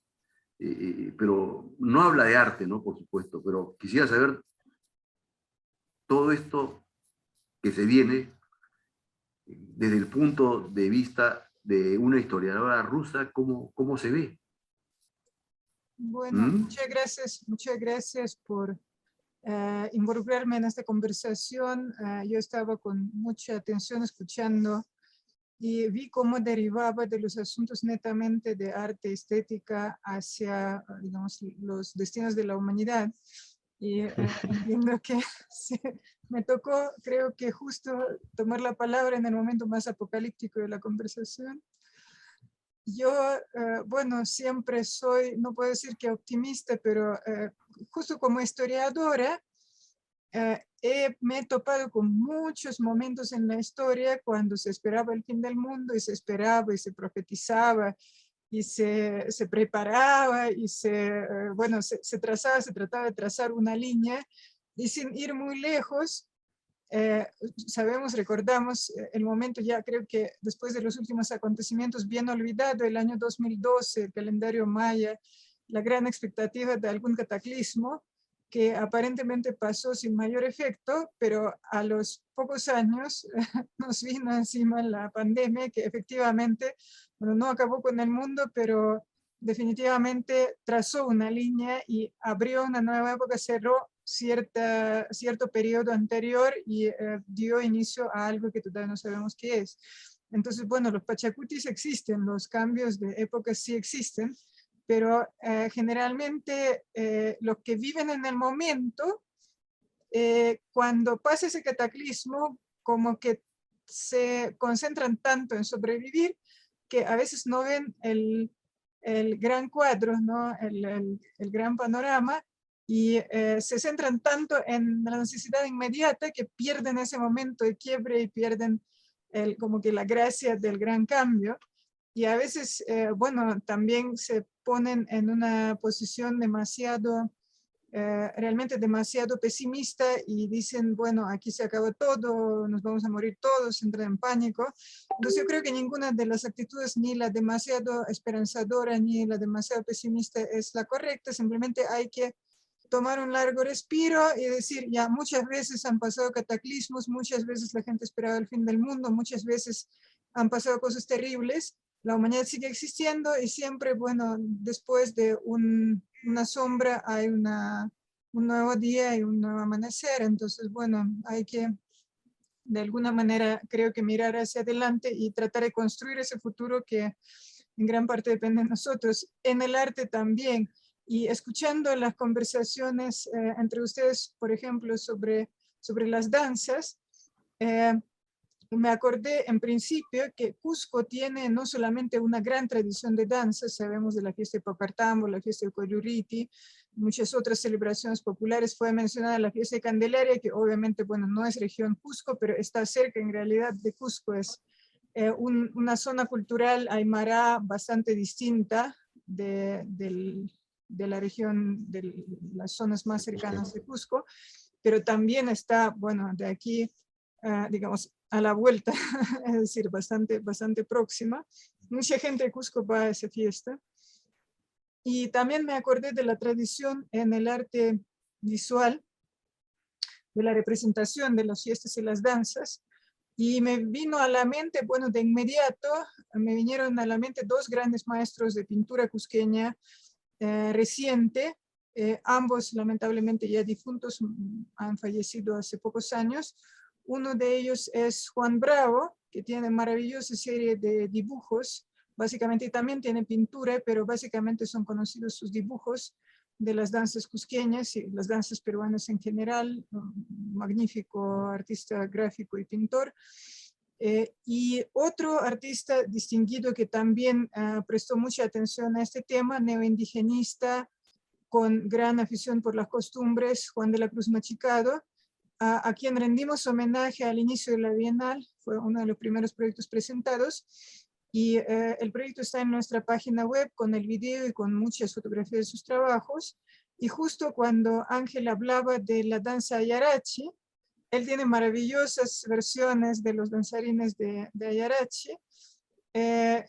Pero no habla de arte, ¿no? Por supuesto, pero quisiera saber todo esto que se viene desde el punto de vista de una historiadora rusa, ¿cómo se ve? bueno, ¿Mm? muchas gracias por involucrarme en esta conversación. Yo estaba con mucha atención escuchando y vi cómo derivaba de los asuntos netamente de arte, estética, hacia, digamos, los destinos de la humanidad. Y entiendo que sí, me tocó, creo que justo tomar la palabra en el momento más apocalíptico de la conversación. Yo, bueno, siempre soy, no puedo decir que optimista, pero justo como historiadora, me he topado con muchos momentos en la historia cuando se esperaba el fin del mundo y se esperaba y se profetizaba y se preparaba y bueno, se trataba de trazar una línea y sin ir muy lejos, recordamos el momento ya creo que después de los últimos acontecimientos bien olvidado, el año 2012, el calendario maya, la gran expectativa de algún cataclismo que aparentemente pasó sin mayor efecto, pero a los pocos años nos vino encima la pandemia, que efectivamente, bueno, no acabó con el mundo, pero definitivamente trazó una línea y abrió una nueva época, cerró cierto periodo anterior y dio inicio a algo que todavía no sabemos qué es. Entonces, bueno, los pachacutis existen, los cambios de época sí existen, pero generalmente los que viven en el momento, cuando pasa ese cataclismo, como que se concentran tanto en sobrevivir, que a veces no ven el gran cuadro, ¿no? el gran panorama, y se centran tanto en la necesidad inmediata que pierden ese momento de quiebre y pierden como que la gracia del gran cambio. Y a veces, bueno, también se ponen en una posición demasiado, realmente demasiado pesimista y dicen, bueno, aquí se acabó todo, nos vamos a morir todos, entran en pánico. Entonces yo creo que ninguna de las actitudes, ni la demasiado esperanzadora, ni la demasiado pesimista es la correcta, simplemente hay que tomar un largo respiro y decir, ya muchas veces han pasado cataclismos, muchas veces la gente esperaba el fin del mundo, muchas veces han pasado cosas terribles, la humanidad sigue existiendo y siempre, bueno, después de una sombra hay un nuevo día y un nuevo amanecer. Entonces, bueno, hay que de alguna manera, creo que mirar hacia adelante y tratar de construir ese futuro que en gran parte depende de nosotros. En el arte también, y escuchando las conversaciones entre ustedes, por ejemplo, sobre las danzas, me acordé en principio que Cusco tiene no solamente una gran tradición de danza, sabemos de la fiesta de Papartambo, la fiesta de Coyuriti, muchas otras celebraciones populares. Fue mencionada la fiesta de Candelaria, que obviamente, bueno, no es región Cusco, pero está cerca en realidad de Cusco. Es una zona cultural aymara bastante distinta de la región, de las zonas más cercanas de Cusco, pero también está, bueno, de aquí, digamos, a la vuelta, es decir, bastante próxima. Mucha gente de Cusco va a esa fiesta. Y también me acordé de la tradición en el arte visual, de la representación de las fiestas y las danzas, y me vino a la mente, bueno, de inmediato, me vinieron a la mente dos grandes maestros de pintura cusqueña reciente, ambos lamentablemente ya difuntos, han fallecido hace pocos años. Uno de ellos es Juan Bravo, que tiene maravillosa serie de dibujos, básicamente también tiene pintura, pero básicamente son conocidos sus dibujos de las danzas cusqueñas y las danzas peruanas en general, magnífico artista gráfico y pintor. Y otro artista distinguido que también prestó mucha atención a este tema, neoindigenista, con gran afición por las costumbres, Juan de la Cruz Machicado, a quien rendimos homenaje al inicio de la Bienal, fue uno de los primeros proyectos presentados, y el proyecto está en nuestra página web con el video y con muchas fotografías de sus trabajos. Y justo cuando Ángel hablaba de la danza Ayarachi, él tiene maravillosas versiones de los danzarines de Ayarachi, de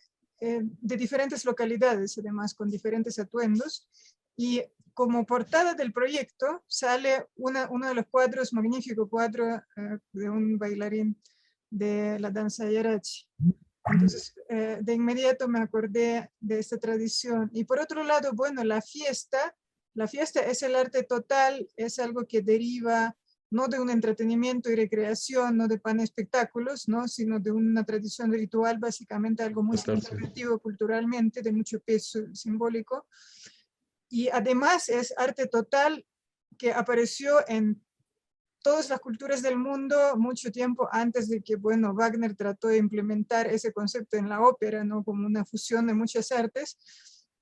diferentes localidades, además con diferentes atuendos. Y como portada del proyecto sale uno de los cuadros, magnífico cuadro de un bailarín de la danza Ayarachi. Entonces, de inmediato me acordé de esta tradición. Y por otro lado, bueno, la fiesta es el arte total, es algo que deriva no de un entretenimiento y recreación, no de pan espectáculos, ¿no? Sino de una tradición ritual, básicamente algo muy significativo culturalmente, de mucho peso simbólico. Y además es arte total que apareció en todas las culturas del mundo mucho tiempo antes de que, bueno, Wagner trató de implementar ese concepto en la ópera, ¿no? Como una fusión de muchas artes.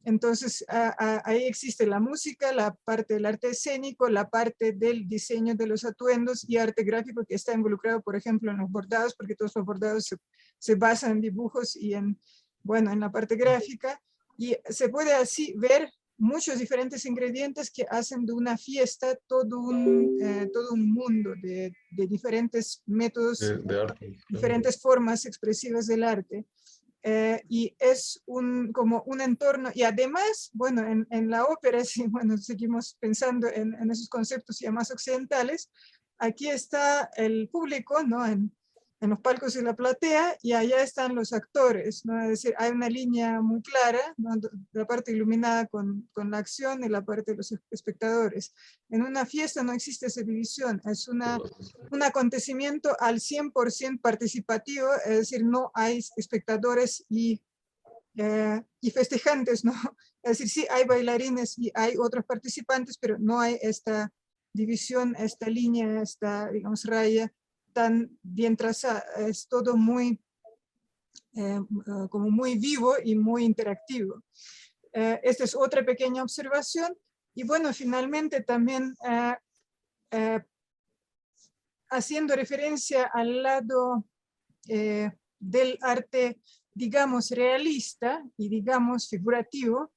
Entonces, ahí existe la música, la parte del arte escénico, la parte del diseño de los atuendos y arte gráfico que está involucrado, por ejemplo, en los bordados, porque todos los bordados se basan en dibujos y en, bueno, en la parte gráfica. Y se puede así ver muchos diferentes ingredientes que hacen de una fiesta todo un mundo de diferentes métodos, de arte, diferentes formas expresivas del arte. y es como un entorno, y además, bueno, en la ópera, sí, bueno, seguimos pensando en esos conceptos ya más occidentales, aquí está el público, ¿no? En los palcos de la platea, y allá están los actores, ¿no? Es decir, hay una línea muy clara, ¿no? La parte iluminada con la acción y la parte de los espectadores. En una fiesta no existe esa división, es un acontecimiento al 100% participativo, es decir, no hay espectadores y festejantes, ¿no? Es decir, sí hay bailarines y hay otros participantes, pero no hay esta división, esta línea, esta, digamos, raya tan bien trazada. Es todo muy, como muy vivo y muy interactivo. Esta es otra pequeña observación. Y bueno, finalmente también haciendo referencia al lado del arte, digamos, realista y, digamos, figurativo,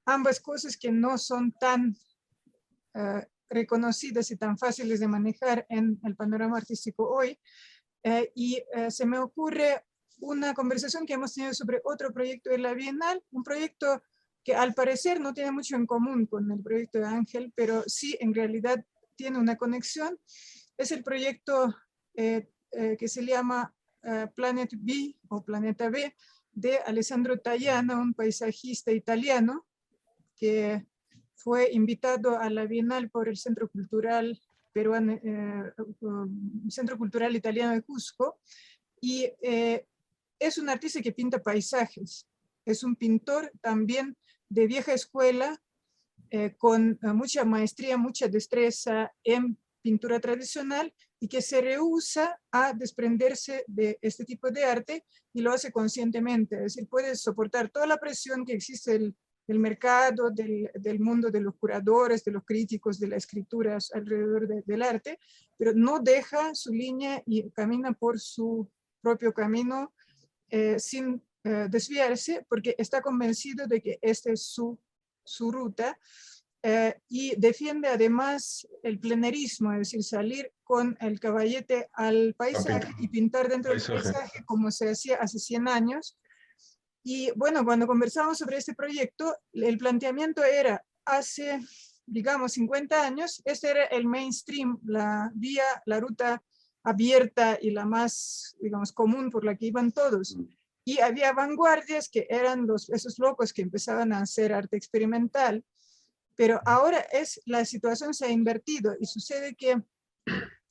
ambas cosas que no son tan reconocidas y tan fáciles de manejar en el panorama artístico hoy. Se me ocurre una conversación que hemos tenido sobre otro proyecto de la Bienal, un proyecto que al parecer no tiene mucho en común con el proyecto de Ángel, pero sí en realidad tiene una conexión. Es el proyecto que se llama Planet B o Planeta B de Alessandro Tajana, un paisajista italiano que fue invitado a la Bienal por el Centro Cultural Peruano, Centro Cultural Italiano de Cusco, y es un artista que pinta paisajes, es un pintor también de vieja escuela, con mucha maestría, mucha destreza en pintura tradicional, y que se rehúsa a desprenderse de este tipo de arte y lo hace conscientemente, es decir, puede soportar toda la presión que existe del mercado, del mundo de los curadores, de los críticos, de las escrituras alrededor del arte, pero no deja su línea y camina por su propio camino sin desviarse, porque está convencido de que esta es su ruta. Y defiende además el plenerismo, es decir, salir con el caballete al paisaje y pintar dentro del paisaje como se hacía hace 100 años. Y bueno, cuando conversamos sobre este proyecto, el planteamiento era, hace, digamos, 50 años, este era el mainstream, la vía, la ruta abierta y la más, digamos, común por la que iban todos. Y había vanguardias que eran esos locos que empezaban a hacer arte experimental. Pero ahora la situación se ha invertido y sucede que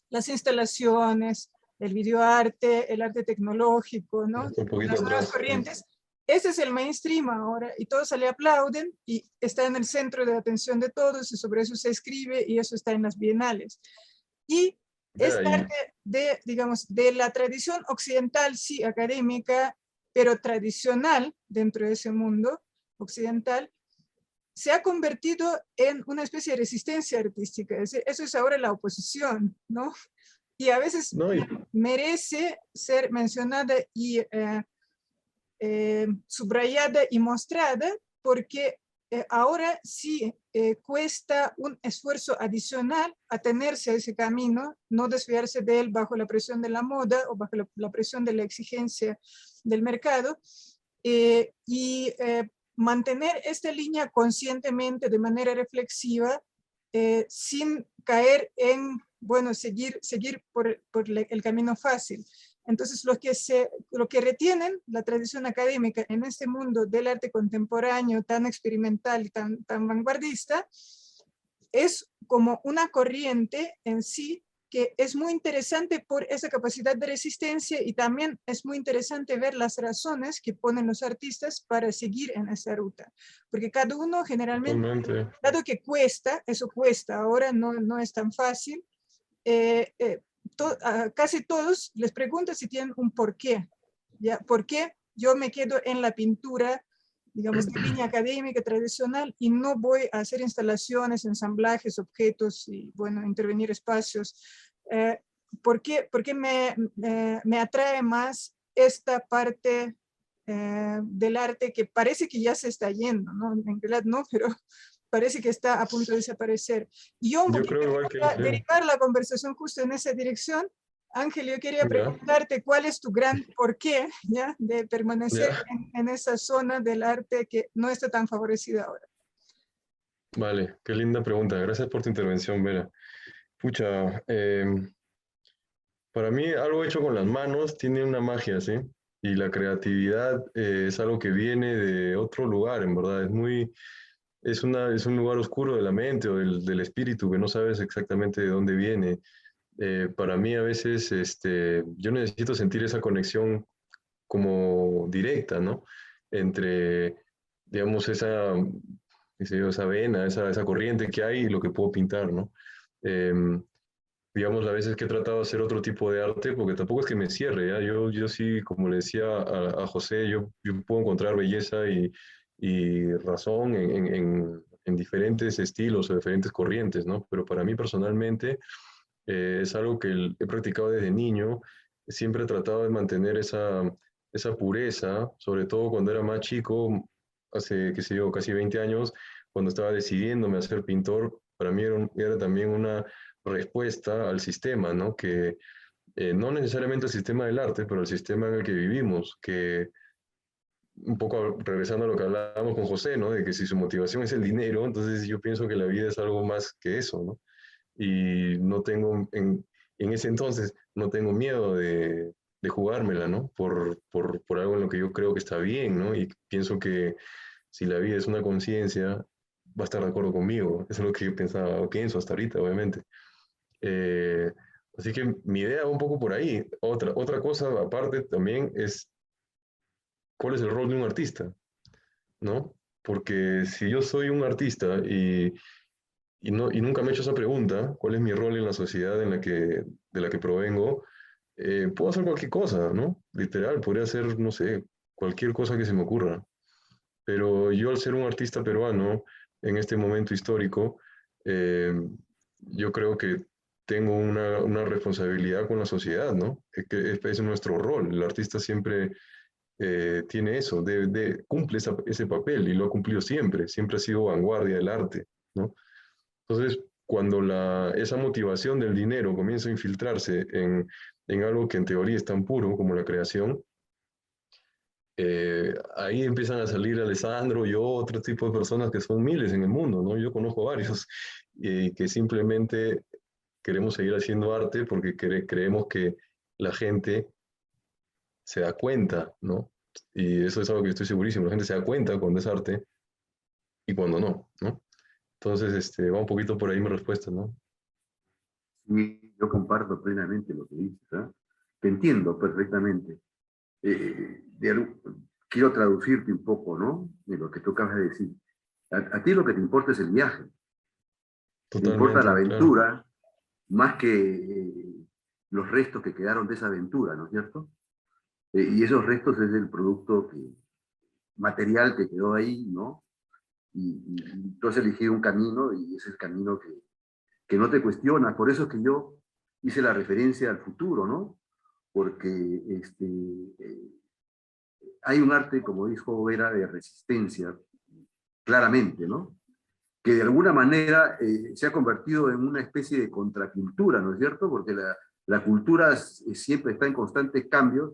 las instalaciones, el videoarte, el arte tecnológico, ¿no? Las nuevas corrientes, ese es el mainstream ahora, y todos le aplauden y está en el centro de la atención de todos, y sobre eso se escribe y eso está en las bienales. Y es parte de, digamos, de la tradición occidental, sí, académica, pero tradicional dentro de ese mundo occidental, se ha convertido en una especie de resistencia artística. Eso es ahora la oposición, ¿no? Y a veces merece ser mencionada y subrayada y mostrada, porque ahora sí cuesta un esfuerzo adicional atenerse a ese camino, no desviarse de él bajo la presión de la moda o bajo la presión de la exigencia del mercado, mantener esta línea conscientemente, de manera reflexiva, sin caer en, bueno, seguir por el camino fácil. Entonces, lo que retienen la tradición académica en este mundo del arte contemporáneo tan experimental y tan vanguardista, es como una corriente en sí que es muy interesante por esa capacidad de resistencia, y también es muy interesante ver las razones que ponen los artistas para seguir en esa ruta. Porque cada uno generalmente, dado que cuesta, eso cuesta, ahora no es tan fácil, casi todos les preguntan si tienen un porqué. ¿Ya? ¿Por qué yo me quedo en la pintura, digamos, de línea académica tradicional, y no voy a hacer instalaciones, ensamblajes, objetos y, bueno, intervenir espacios? ¿Por qué me atrae más esta parte del arte que parece que ya se está yendo, ¿no? En realidad no, pero parece que está a punto de desaparecer? Y yo creo igual que derivar la conversación justo en esa dirección, Ángel, yo quería Ya. preguntarte cuál es tu gran porqué, ¿ya? De permanecer Ya. en esa zona del arte que no está tan favorecida ahora. Vale, qué linda pregunta. Gracias por tu intervención, Vera. Pucha, para mí algo hecho con las manos tiene una magia, ¿sí? Y la creatividad es algo que viene de otro lugar, en verdad. Es un lugar oscuro de la mente o del espíritu que no sabes exactamente de dónde viene. Para mí a veces yo necesito sentir esa conexión como directa, ¿no? Entre, digamos, qué sé yo, esa vena, esa corriente que hay y lo que puedo pintar, ¿no? Em, digamos, a veces que he tratado de hacer otro tipo de arte, porque tampoco es que me cierre, ¿ya? Yo sí, como le decía a José, yo puedo encontrar belleza y razón en diferentes estilos o diferentes corrientes, ¿no? Pero para mí personalmente es algo que he practicado desde niño, siempre he tratado de mantener esa pureza, sobre todo cuando era más chico, hace, qué sé yo, casi 20 años, cuando estaba decidiéndome a ser pintor, para mí era también una respuesta al sistema, ¿no? Que no necesariamente al sistema del arte, pero al sistema en el que vivimos, que un poco regresando a lo que hablábamos con José, ¿no? De que si su motivación es el dinero, entonces yo pienso que la vida es algo más que eso, ¿no? Y no tengo, en ese entonces, no tengo miedo de jugármela, ¿no? Por algo en lo que yo creo que está bien, ¿no? Y pienso que si la vida es una conciencia, va a estar de acuerdo conmigo. Eso es lo que yo pensaba, pienso hasta ahorita, obviamente. Eh, Así que mi idea va un poco por ahí. Otra cosa aparte también es cuál es el rol de un artista, ¿no? Porque si yo soy un artista y nunca me he hecho esa pregunta, ¿cuál es mi rol en la sociedad de la que provengo? Puedo hacer cualquier cosa, ¿no? Literal, podría hacer, no sé, cualquier cosa que se me ocurra. Pero yo al ser un artista peruano en este momento histórico, eh, yo creo que tengo una responsabilidad con la sociedad, ¿no? Es nuestro rol. El artista siempre tiene eso, cumple ese papel y lo ha cumplido siempre ha sido vanguardia del arte, ¿no? Entonces, cuando esa motivación del dinero comienza a infiltrarse en algo que en teoría es tan puro como la creación, ahí empiezan a salir Alessandro y otro tipo de personas que son miles en el mundo, ¿no? Yo conozco varios que simplemente queremos seguir haciendo arte porque creemos que la gente se da cuenta, ¿no? Y eso es algo que estoy segurísimo, la gente se da cuenta cuando es arte y cuando no, ¿no? Entonces, va un poquito por ahí mi respuesta, ¿no? Sí, yo comparto plenamente lo que dices, ¿eh? Te entiendo perfectamente. Eh, de algo- Quiero traducirte un poco, ¿no? De lo que tú acabas de decir. A ti lo que te importa es el viaje, te importa la Totalmente, claro. aventura, más que los restos que quedaron de esa aventura, ¿no es cierto? Y esos restos es el producto material que quedó ahí, ¿no? Y tú has elegido un camino y ese es el camino que no te cuestiona. Por eso es que yo hice la referencia al futuro, ¿no? Porque eh, hay un arte, como dijo Vera, de resistencia, claramente, ¿no? Que de alguna manera se ha convertido en una especie de contracultura, ¿no es cierto? Porque la cultura siempre está en constantes cambios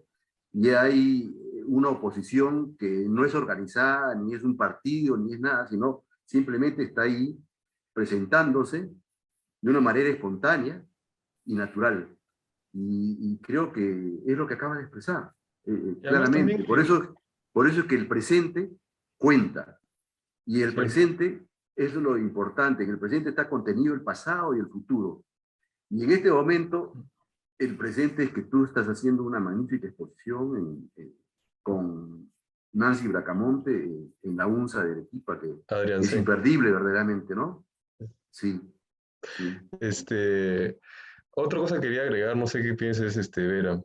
y hay una oposición que no es organizada, ni es un partido, ni es nada, sino simplemente está ahí presentándose de una manera espontánea y natural. Y creo que es lo que acabas de expresar, Y además también, claramente. Por eso es que el presente cuenta. Y el sí, presente es lo importante. En el presente está contenido el pasado y el futuro. Y en este momento, el presente es que tú estás haciendo una magnífica exposición con Nancy Bracamonte en la UNSA de Arequipa, que Adrián, es sí. imperdible verdaderamente, ¿no? Sí, sí. Este, Otra cosa que quería agregar, no sé qué pienses, Vera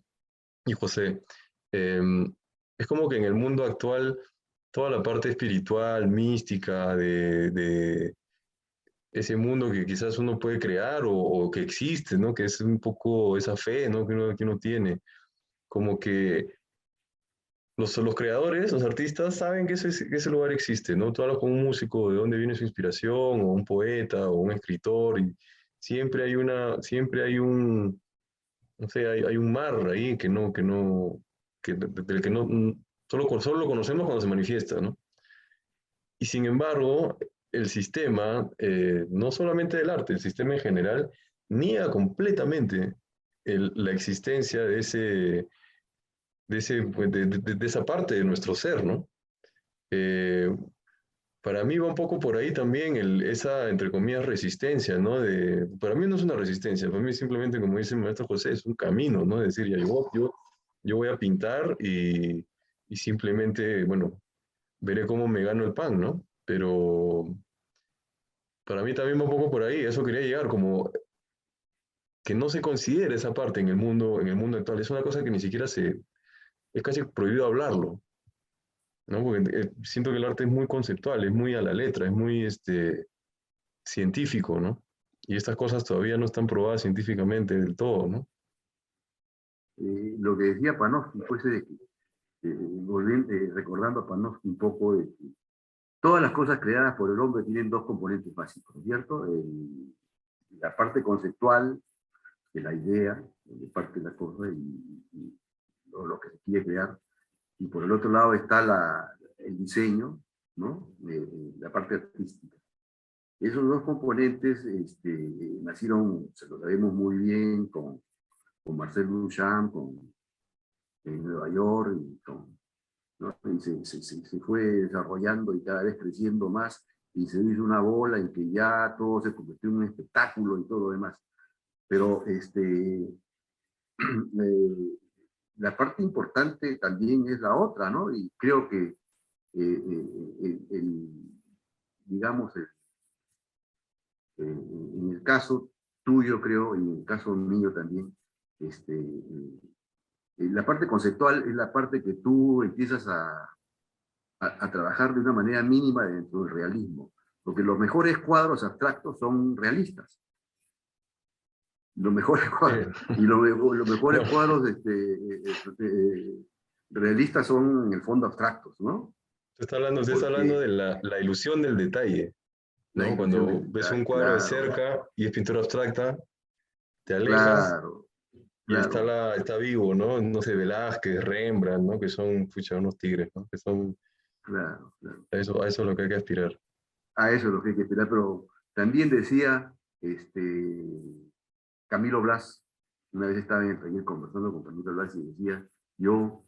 y José. em, es como que en el mundo actual, toda la parte espiritual, mística, de ese mundo que quizás uno puede crear o que existe, ¿no? Que es un poco esa fe, ¿no? Que uno tiene. Como que los creadores, los artistas, saben que ese lugar existe, ¿no? Tú hablas con un músico de dónde viene su inspiración, o un poeta, o un escritor, y siempre hay No sé, hay un mar ahí del que no, solo lo conocemos cuando se manifiesta, ¿no? Y sin embargo, el sistema, no solamente del arte, el sistema en general, niega completamente la existencia de esa parte de nuestro ser, ¿no? Eh, para mí va un poco por ahí también esa, entre comillas, resistencia, ¿no? Para mí no es una resistencia, para mí simplemente, como dice el maestro José, es un camino, ¿no? Es decir, ya yo voy a pintar y simplemente, bueno, veré cómo me gano el pan, ¿no? Pero para mí también va un poco por ahí, eso quería llegar, como que no se considere esa parte en el mundo actual, es una cosa que ni siquiera es casi prohibido hablarlo, ¿no? Porque siento que el arte es muy conceptual, es muy a la letra, es muy científico, ¿no? Y estas cosas todavía no están probadas científicamente del todo, ¿no? Lo que decía Panofsky fuese de que, recordando a Panofsky un poco, de que todas las cosas creadas por el hombre tienen dos componentes básicos, ¿cierto? La parte conceptual, de la idea, de parte de la cosa, y lo que se quiere crear. Y por el otro lado está el diseño, ¿no? La parte artística. Esos dos componentes nacieron, se lo sabemos muy bien, con Marcel Duchamp, en Nueva York, ¿no? Y se fue desarrollando y cada vez creciendo más, y se hizo una bola en que ya todo se convirtió en un espectáculo y todo lo demás. Pero la parte importante también es la otra, ¿no? Y creo que, digamos, en el caso tuyo, creo, y en el caso mío también, la parte conceptual es la parte que tú empiezas a trabajar de una manera mínima dentro del realismo, porque los mejores cuadros abstractos son realistas. Los mejores cuadros, y los mejores No, cuadros realistas son en el fondo abstractos, ¿no? usted está hablando Porque de la ilusión del detalle, la ¿no? ilusión Cuando del ves un detalle, cuadro de claro, cerca y es pintura abstracta, te alejas claro, y claro, está vivo, ¿no? No sé, Velázquez, Rembrandt, ¿no? Que son, pucha, unos tigres, ¿no? Que son, claro, claro. a eso es lo que hay que aspirar. A eso es lo que hay que esperar, pero también decía Camilo Blas, una vez estaba en el taller conversando con Camilo Blas y decía, yo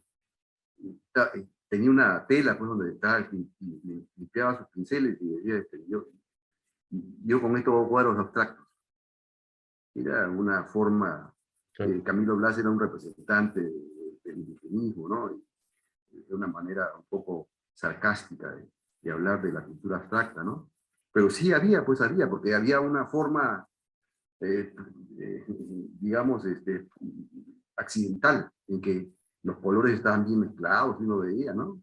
tenía una tela pues donde estaba, limpiaba sus pinceles y decía, yo con estos hago cuadros abstractos. Era una forma, Claro. Camilo Blas era un representante del indigenismo, ¿no? Y de una manera un poco sarcástica de hablar de la pintura abstracta, ¿no? Pero sí había, pues había, porque había una forma, eh, eh, digamos, accidental, en que los colores estaban bien mezclados y uno veía, ¿no?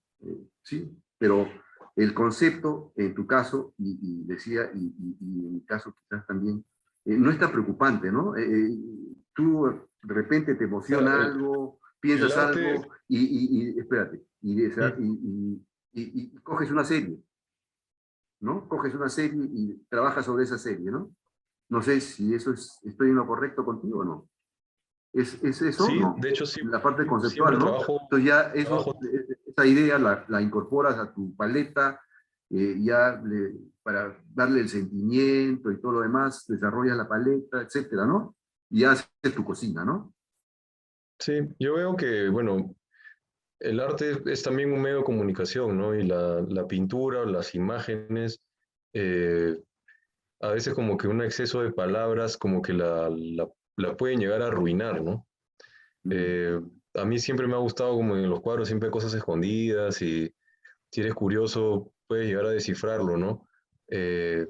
Sí, pero el concepto, en tu caso, y decía, y en mi caso quizás también, no está preocupante, ¿no? Tú de repente te O sea, emociona algo, el piensas arte, algo, espérate, y coges una serie, ¿no? Coges una serie y trabajas sobre esa serie, ¿no? No sé si eso estoy en lo correcto contigo o no. ¿Es eso? sí, No. de hecho sí, La parte siempre conceptual, ¿no? trabajo, Entonces ya trabajo, esa idea la incorporas a tu paleta, para darle el sentimiento y todo lo demás, desarrollas la paleta, etcétera, ¿no? Y haces tu cocina, ¿no? sí, yo veo que, bueno, el arte es también un medio de comunicación, ¿no? Y la pintura, las imágenes, eh, a veces como que un exceso de palabras como que la pueden llegar a arruinar, ¿no? Mm. Eh, a mí siempre me ha gustado como en los cuadros siempre hay cosas escondidas y si eres curioso puedes llegar a descifrarlo, ¿no? Eh,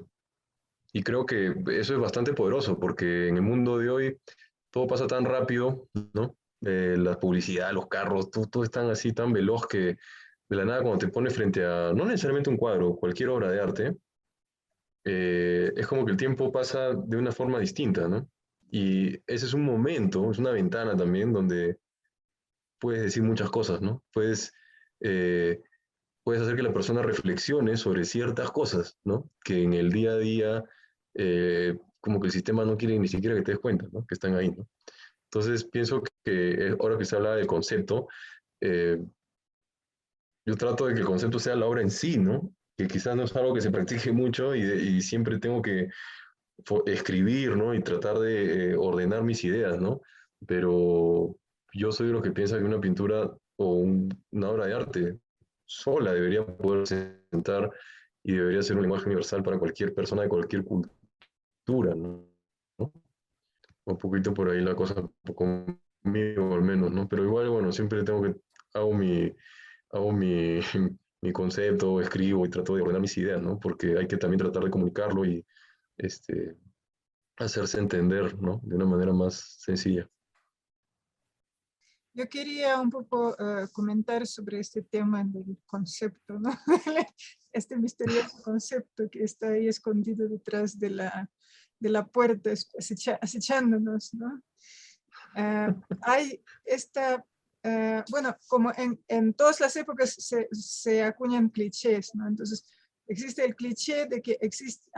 y creo que eso es bastante poderoso porque en el mundo de hoy todo pasa tan rápido, ¿no? La publicidad, los carros, todo es tan así, tan veloz que de la nada cuando te pones frente a, no necesariamente un cuadro, cualquier obra de arte, es como que el tiempo pasa de una forma distinta, ¿no? Y ese es un momento, es una ventana también donde puedes decir muchas cosas, ¿no? Eh, puedes hacer que la persona reflexione sobre ciertas cosas, ¿no? Que en el día a día, como que el sistema no quiere ni siquiera que te des cuenta, ¿no? Que están ahí, ¿no? Entonces pienso que ahora que se habla del concepto, yo trato de que el concepto sea la obra en sí, ¿no? Que quizás no es algo que se practique mucho y siempre tengo que escribir, ¿no? Y tratar de ordenar mis ideas, ¿no? Pero yo soy de los que piensa que una pintura o una obra de arte sola debería poder sentar y debería ser un lenguaje universal para cualquier persona de cualquier cultura, ¿no? Un poquito por ahí la cosa conmigo al menos, ¿no? Pero igual, bueno, siempre hago mi, mi concepto, escribo y trato de ordenar mis ideas, ¿no? Porque hay que también tratar de comunicarlo y este, hacerse entender, ¿no? De una manera más sencilla. Yo quería un poco comentar sobre este tema del concepto, ¿no? Este misterioso concepto que está ahí escondido detrás de la puerta, acechándonos, ¿no? Hay esta, bueno, como en todas las épocas se acuñan clichés, ¿no? Entonces, existe el cliché de que existe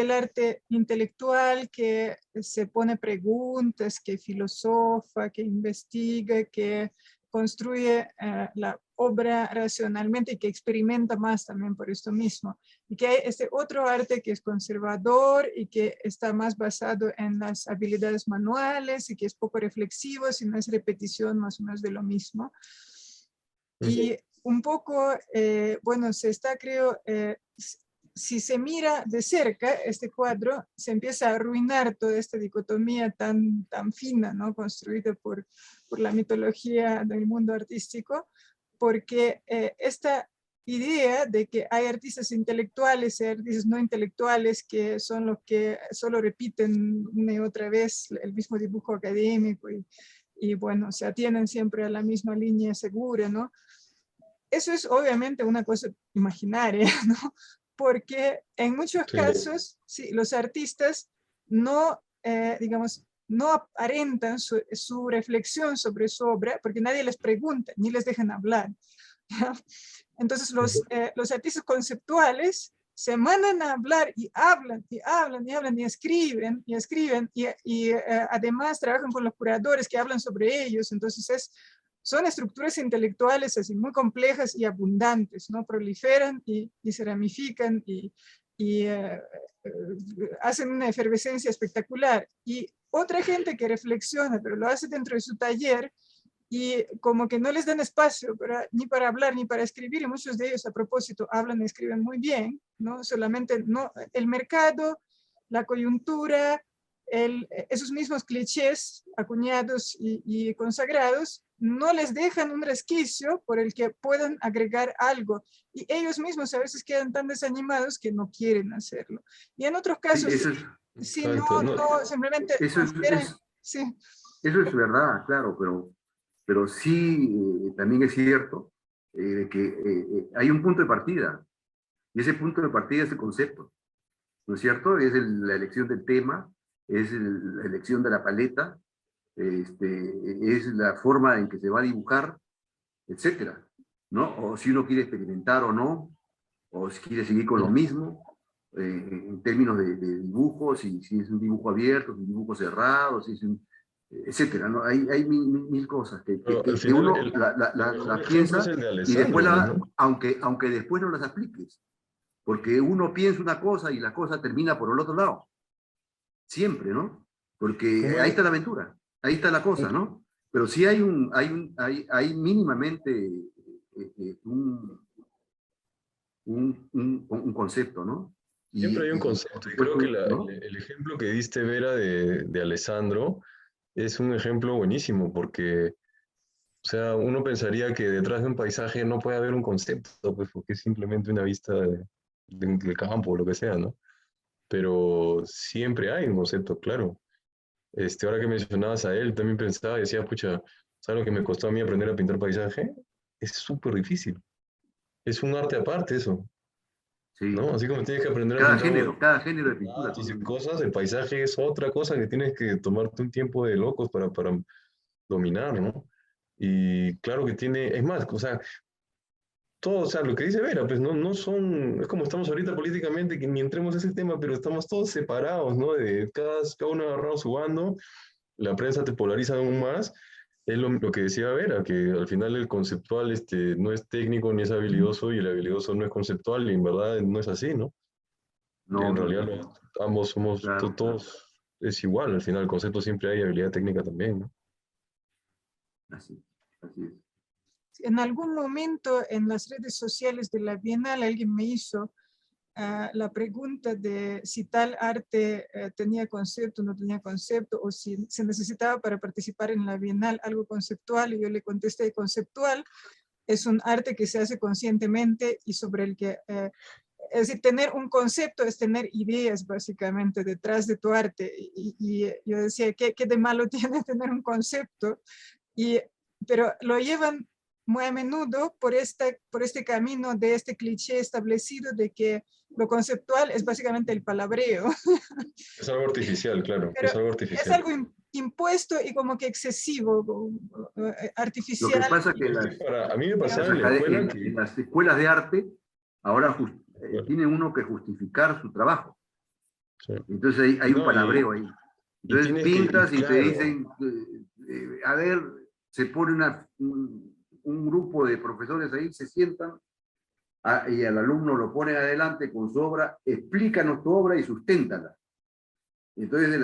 el arte intelectual que se pone preguntas, que filosofa, que investiga, que construye la obra racionalmente y que experimenta más también por esto mismo. Y que hay este otro arte que es conservador y que está más basado en las habilidades manuales y que es poco reflexivo, sino es repetición más o menos de lo mismo. Y un poco, bueno, se está, creo, si se mira de cerca este cuadro, se empieza a arruinar toda esta dicotomía tan fina, ¿no? Construida por la mitología del mundo artístico, porque esta idea de que hay artistas intelectuales y artistas no intelectuales que son los que solo repiten una y otra vez el mismo dibujo académico y bueno, se atienen siempre a la misma línea segura, ¿no? Eso es obviamente una cosa imaginaria, ¿no? Porque en muchos casos, sí, los artistas no, digamos, no aparentan su reflexión sobre su obra porque nadie les pregunta, ni les dejan hablar. ¿Ya? Entonces los artistas conceptuales se mandan a hablar y hablan, y hablan, y hablan, y escriben, y además trabajan con los curadores que hablan sobre ellos. Entonces son estructuras intelectuales así muy complejas y abundantes, ¿no? Proliferan y se ramifican y hacen una efervescencia espectacular. Y otra gente que reflexiona, pero lo hace dentro de su taller, y como que no les dan espacio ni para hablar ni para escribir, y muchos de ellos a propósito hablan y escriben muy bien, ¿no? Solamente no, el mercado, la coyuntura, esos mismos clichés acuñados y consagrados no les dejan un resquicio por el que puedan agregar algo, y ellos mismos a veces quedan tan desanimados que no quieren hacerlo. Y en otros casos, sí, no, simplemente consideran, sí. Eso es verdad, claro, pero sí también es cierto que hay un punto de partida, y ese punto de partida es el concepto, ¿no es cierto? Es la elección del tema, es la elección de la paleta, es la forma en que se va a dibujar, etcétera, ¿no? O si uno quiere experimentar o no, o si quiere seguir con lo mismo, en términos de dibujo, si es un dibujo abierto, si es un dibujo cerrado, si es un, etcétera, ¿no? Hay mil cosas que final, uno la piensa es el de y después, Alessandro, ¿no? aunque después no las apliques, porque uno piensa una cosa y la cosa termina por el otro lado, siempre, ¿no? Porque ahí está la aventura, ahí está la cosa, ¿no? Pero sí hay mínimamente un concepto, ¿no? Siempre hay un concepto, y creo que ¿no? el ejemplo que diste, Vera, de Alessandro, es un ejemplo buenísimo, porque, o sea, uno pensaría que detrás de un paisaje no puede haber un concepto, pues porque es simplemente una vista del campo o lo que sea, ¿no? Pero siempre hay un concepto, claro. Ahora que mencionabas a él, también pensaba y decía, pucha, ¿sabes lo que me costó a mí aprender a pintar paisaje? Es súper difícil. Es un arte aparte eso, Sí. ¿no? Así como tienes que aprender a pintar Cada género de pintura. gatos y cosas, el paisaje es otra cosa que tienes que tomarte un tiempo de locos para dominar, ¿no? Y claro que tiene, es más, o sea, todos, o sea, lo que dice Vera, pues no son, es como estamos ahorita políticamente, que ni entremos a ese tema, pero estamos todos separados, ¿no? De cada uno agarrado su bando, la prensa te polariza aún más. Es lo que decía Vera, que al final el conceptual no es técnico ni es habilidoso, y el habilidoso no es conceptual, y en verdad no es así, ¿no? No, En no, realidad no. ambos somos, Claro, claro. todos es igual, al final el concepto siempre hay habilidad técnica también, ¿no? Así es. En algún momento en las redes sociales de la Bienal alguien me hizo la pregunta de si tal arte tenía concepto o no tenía concepto, o si se necesitaba para participar en la Bienal algo conceptual, y yo le contesté: conceptual es un arte que se hace conscientemente y sobre el que, es decir, tener un concepto es tener ideas básicamente detrás de tu arte, y yo decía, ¿qué de malo tiene tener un concepto? Pero lo llevan muy a menudo por este camino de este cliché establecido de que lo conceptual es básicamente el palabreo. Es algo artificial, claro, Pero es algo es artificial. algo impuesto y como que excesivo, Lo que artificial. pasa es que A mí me pasaba en la escuela que... en las escuelas de arte ahora tiene uno que justificar su trabajo. Sí. Entonces hay un No, palabreo ahí. y Entonces tienes que, pintas y te claro, dicen, a ver, se pone un grupo de profesores ahí, se sientan, y al alumno lo ponen adelante con su obra, explícanos tu obra y susténtala. Entonces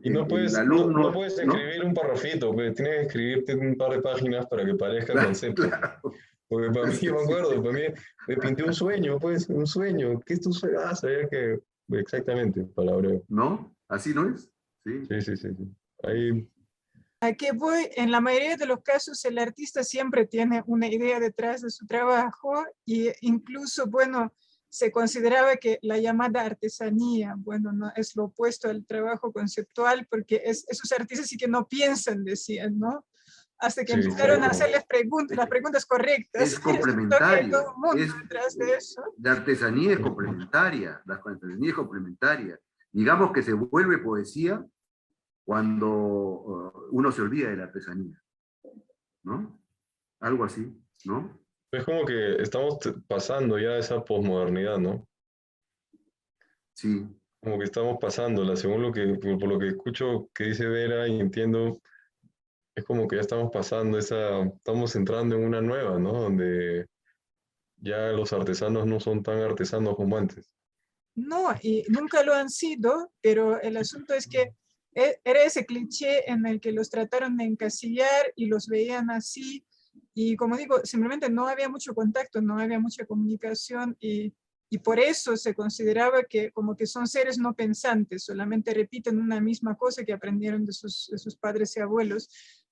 y no el puedes, no alumno, puedes ¿no? escribir un parrafito, pues tienes que escribirte un par de páginas para que parezca concepto. Claro. Porque para mí, Sí, yo me sí, acuerdo, sí. para mí me pinté un sueño, pues, un sueño. ¿Qué es tu sueño? Ah, sabía que... Exactamente, palabreo. ¿No? ¿Así no es? Sí. Sí, sí, sí, sí. Ahí, ¿A qué voy? En la mayoría de los casos el artista siempre tiene una idea detrás de su trabajo, y incluso, bueno, se consideraba que la llamada artesanía, bueno, no es lo opuesto al trabajo conceptual, porque esos artistas sí que no piensan, decían, ¿no? Hasta que sí, empezaron a exacto. hacerles las preguntas correctas, Es y resultó que hay todo complementario. un mundo detrás de eso. La artesanía es complementaria. La artesanía es complementaria. Digamos que se vuelve poesía cuando uno se olvida de la artesanía, ¿no? Algo así, ¿no? Es como que estamos pasando ya esa posmodernidad, ¿no? Sí, Como que estamos pasándola, según por lo que escucho que dice Vera y entiendo, es como que ya estamos pasando estamos entrando en una nueva, ¿no? Donde ya los artesanos no son tan artesanos como antes. No, y nunca lo han sido, pero el asunto es que era ese cliché en el que los trataron de encasillar y los veían así, y como digo, simplemente no había mucho contacto, no había mucha comunicación, y por eso se consideraba que como que son seres no pensantes, solamente repiten una misma cosa que aprendieron de sus padres y abuelos,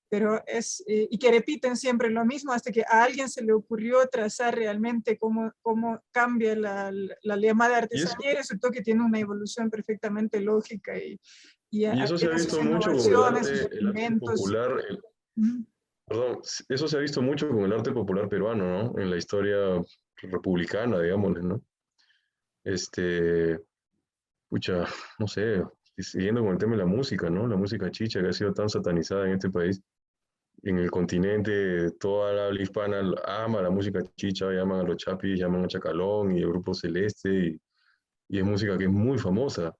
pero y que repiten siempre lo mismo hasta que a alguien se le ocurrió trazar realmente cómo cambia la llamada Y eso, artesanía, y resultó que tiene una evolución perfectamente lógica, y y eso se ha tiene sus visto mucho con innovaciones, sus el arte experimentos. popular, perdón, eso se ha visto mucho con el arte popular peruano, ¿no? En la historia republicana, digámosle, ¿no? Este, pucha, no sé, siguiendo con el tema de la música, ¿no? La música chicha que ha sido tan satanizada en este país. En el continente, toda la habla hispana ama la música chicha, llaman a los Chapis, llaman a Chacalón y el Grupo Celeste, y es música que es muy famosa.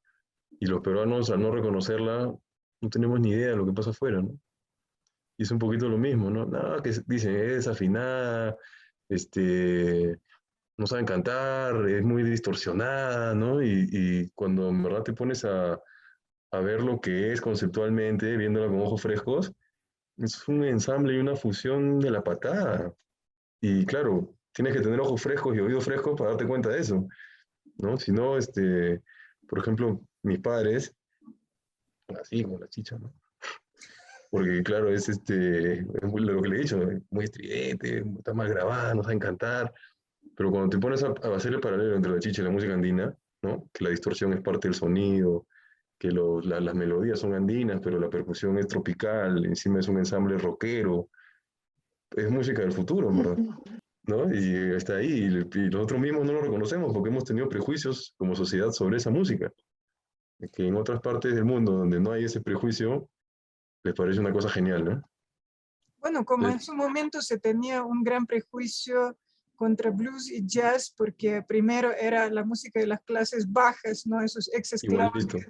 Y los peruanos, al no reconocerla, no tenemos ni idea de lo que pasa afuera, ¿no? Y es un poquito lo mismo, ¿no? Nada, que dicen, es desafinada, no saben cantar, es muy distorsionada, ¿no? Y cuando en verdad te pones a ver lo que es conceptualmente, viéndola con ojos frescos, es un ensamble y una fusión de la patada. Y claro, tienes que tener ojos frescos y oídos frescos para darte cuenta de eso, ¿no? Si no, por ejemplo, mis padres, así como la chicha, ¿no? Porque claro, es lo que le he dicho, muy estridente, está mal grabada, no saben cantar, pero cuando te pones a hacer el paralelo entre la chicha y la música andina, ¿no? Que la distorsión es parte del sonido, que las melodías son andinas, pero la percusión es tropical, encima es un ensamble rockero, es música del futuro, en verdad, ¿no? Y está ahí, y nosotros mismos no lo reconocemos porque hemos tenido prejuicios como sociedad sobre esa música, que en otras partes del mundo donde no hay ese prejuicio, les parece una cosa genial, ¿no? Bueno, como en Entonces, su momento se tenía un gran prejuicio contra blues y jazz, porque primero era la música de las clases bajas, ¿no? Esos ex esclavos que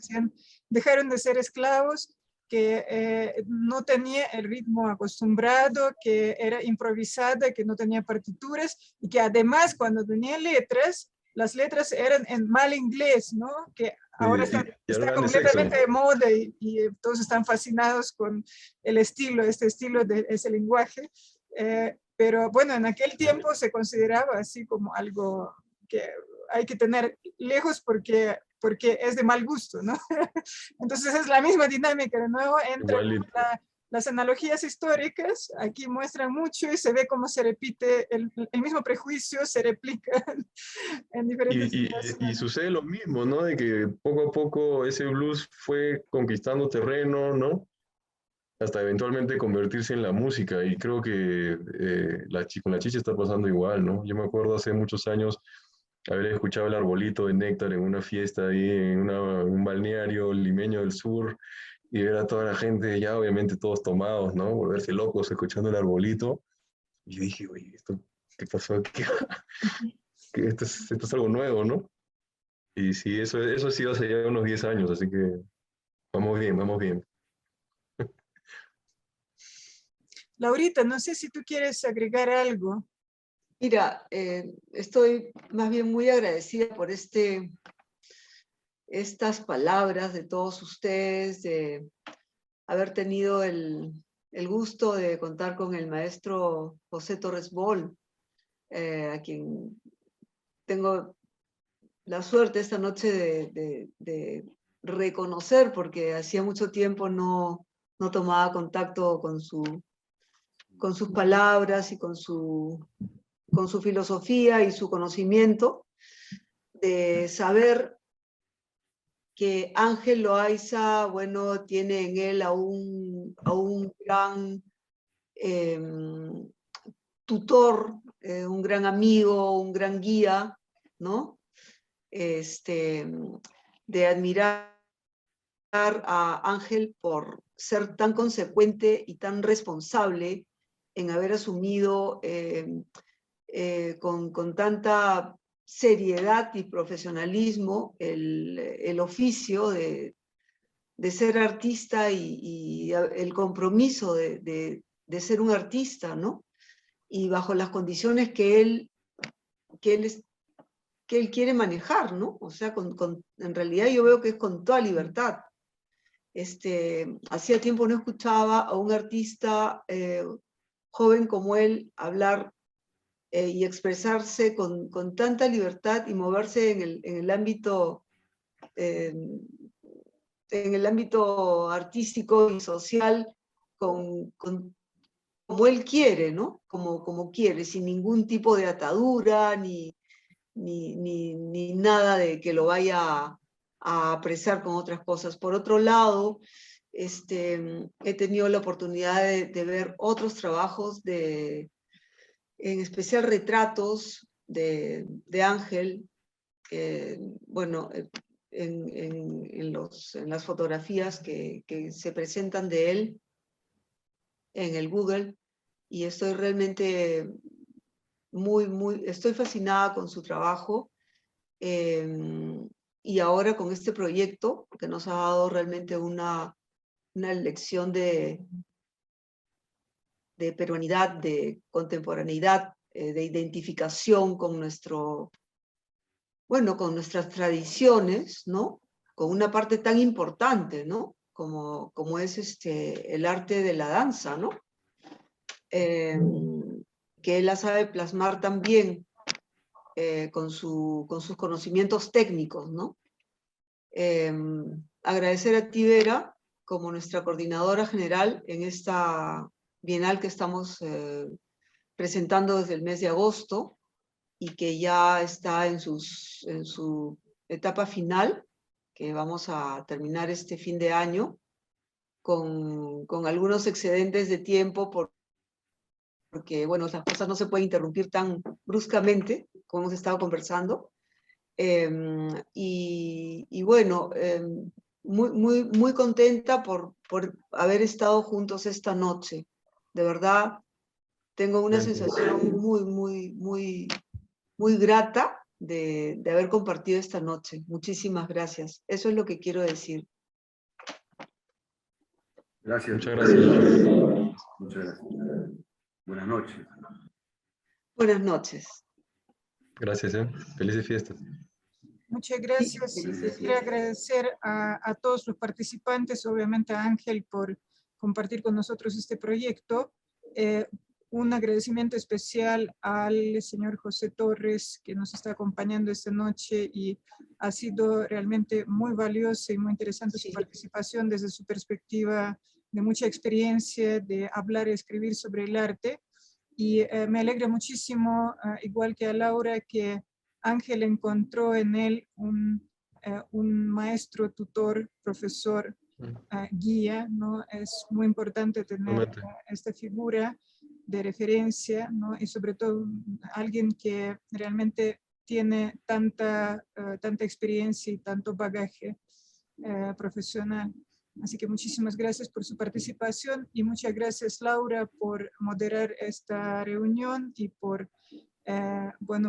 dejaron de ser esclavos, que no tenía el ritmo acostumbrado, que era improvisada, que no tenía partituras, y que además cuando tenía letras, las letras eran en mal inglés, ¿no? Que ahora está completamente de moda y todos están fascinados con el estilo, este estilo de ese lenguaje. Pero bueno, en aquel tiempo se consideraba así como algo que hay que tener lejos porque es de mal gusto, ¿no? Entonces es la misma dinámica, de nuevo entra las analogías históricas, aquí muestran mucho y se ve cómo se repite, el mismo prejuicio se replica en diferentes y sucede lo mismo, ¿no? De que poco a poco ese blues fue conquistando terreno, ¿no? Hasta eventualmente convertirse en la música, y creo que con la chicha está pasando igual, ¿no? Yo me acuerdo hace muchos años haber escuchado el arbolito de Néctar en una fiesta ahí en un balneario limeño del sur, y ver a toda la gente, ya obviamente todos tomados, ¿no? Volverse locos escuchando el arbolito. Y yo dije, oye, ¿esto qué pasó aquí? Que esto es algo nuevo, ¿no? Y sí, eso ha sido hace ya unos 10 años, así que vamos bien, vamos bien. Laurita, no sé si tú quieres agregar algo. Mira, estoy más bien muy agradecida por estas palabras de todos ustedes, de haber tenido el gusto de contar con el maestro José Torres Boll, a quien tengo la suerte esta noche de reconocer, porque hacía mucho tiempo no tomaba contacto con sus palabras y con su filosofía y su conocimiento, de saber que Ángel Loaiza, bueno, tiene en él a un gran tutor, un gran amigo, un gran guía, ¿no? De admirar a Ángel por ser tan consecuente y tan responsable en haber asumido con tanta seriedad y profesionalismo el oficio de ser artista y el compromiso de ser un artista, ¿no? Y bajo las condiciones que él quiere manejar, ¿no? O sea, en realidad yo veo que es con toda libertad. Hacía tiempo no escuchaba a un artista joven como él hablar y expresarse con tanta libertad y moverse en el ámbito artístico y social como él quiere, ¿no? Como quiere, sin ningún tipo de atadura ni nada de que lo vaya a apresar con otras cosas. Por otro lado, he tenido la oportunidad de ver otros trabajos, en especial retratos de Ángel, bueno, en las fotografías que se presentan de él en el Google, y estoy realmente estoy fascinada con su trabajo, y ahora con este proyecto que nos ha dado realmente una lección de peruanidad, de contemporaneidad, de identificación con con nuestras tradiciones, ¿no? Con una parte tan importante, ¿no? Como es el arte de la danza, ¿no? Que él la sabe plasmar también con sus conocimientos técnicos, ¿no? Agradecer a ti, Vera, como nuestra coordinadora general en esta bienal que estamos presentando desde el mes de agosto y que ya está en su etapa final, que vamos a terminar este fin de año con algunos excedentes de tiempo porque, bueno, las cosas no se pueden interrumpir tan bruscamente como hemos estado conversando. Y bueno, muy contenta por haber estado juntos esta noche. De verdad, Tengo una Bien. sensación muy grata de haber compartido esta noche. Muchísimas gracias. Eso es lo que quiero decir. Gracias. Muchas gracias. Muchas gracias. Buenas noches. Buenas noches. Gracias, felices fiestas. Muchas gracias. felices Quiero fiestas. agradecer a todos los participantes, obviamente a Ángel por compartir con nosotros este proyecto. Un agradecimiento especial al señor José Torres, que nos está acompañando esta noche y ha sido realmente muy valiosa y muy interesante su Sí. participación desde su perspectiva de mucha experiencia, de hablar y escribir sobre el arte. Y me alegra muchísimo, igual que a Laura, que Ángel encontró en él un maestro, tutor, profesor, guía, ¿no? Es muy importante tener Igualmente. esta figura de referencia, ¿no? Y sobre todo alguien que realmente tiene tanta experiencia y tanto bagaje profesional. Así que muchísimas gracias por su participación y muchas gracias, Laura, por moderar esta reunión y por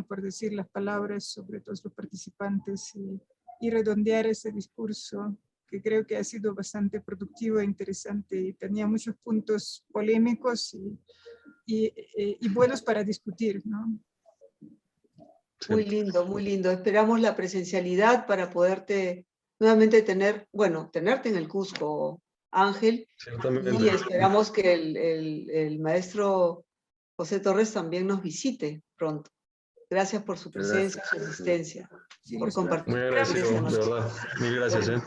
por decir las palabras sobre todos los participantes y redondear ese discurso que creo que ha sido bastante productivo e interesante y tenía muchos puntos polémicos y buenos para discutir, ¿no? Sí. Muy lindo, muy lindo. Esperamos la presencialidad para poderte nuevamente tenerte en el Cusco, Ángel. Ciertamente. Y esperamos que el maestro José Torres también nos visite pronto. Gracias por su Muchas presencia, gracias. su asistencia, Sí, por los- compartir Muy esta agradecido, de noche. verdad. Mil gracias,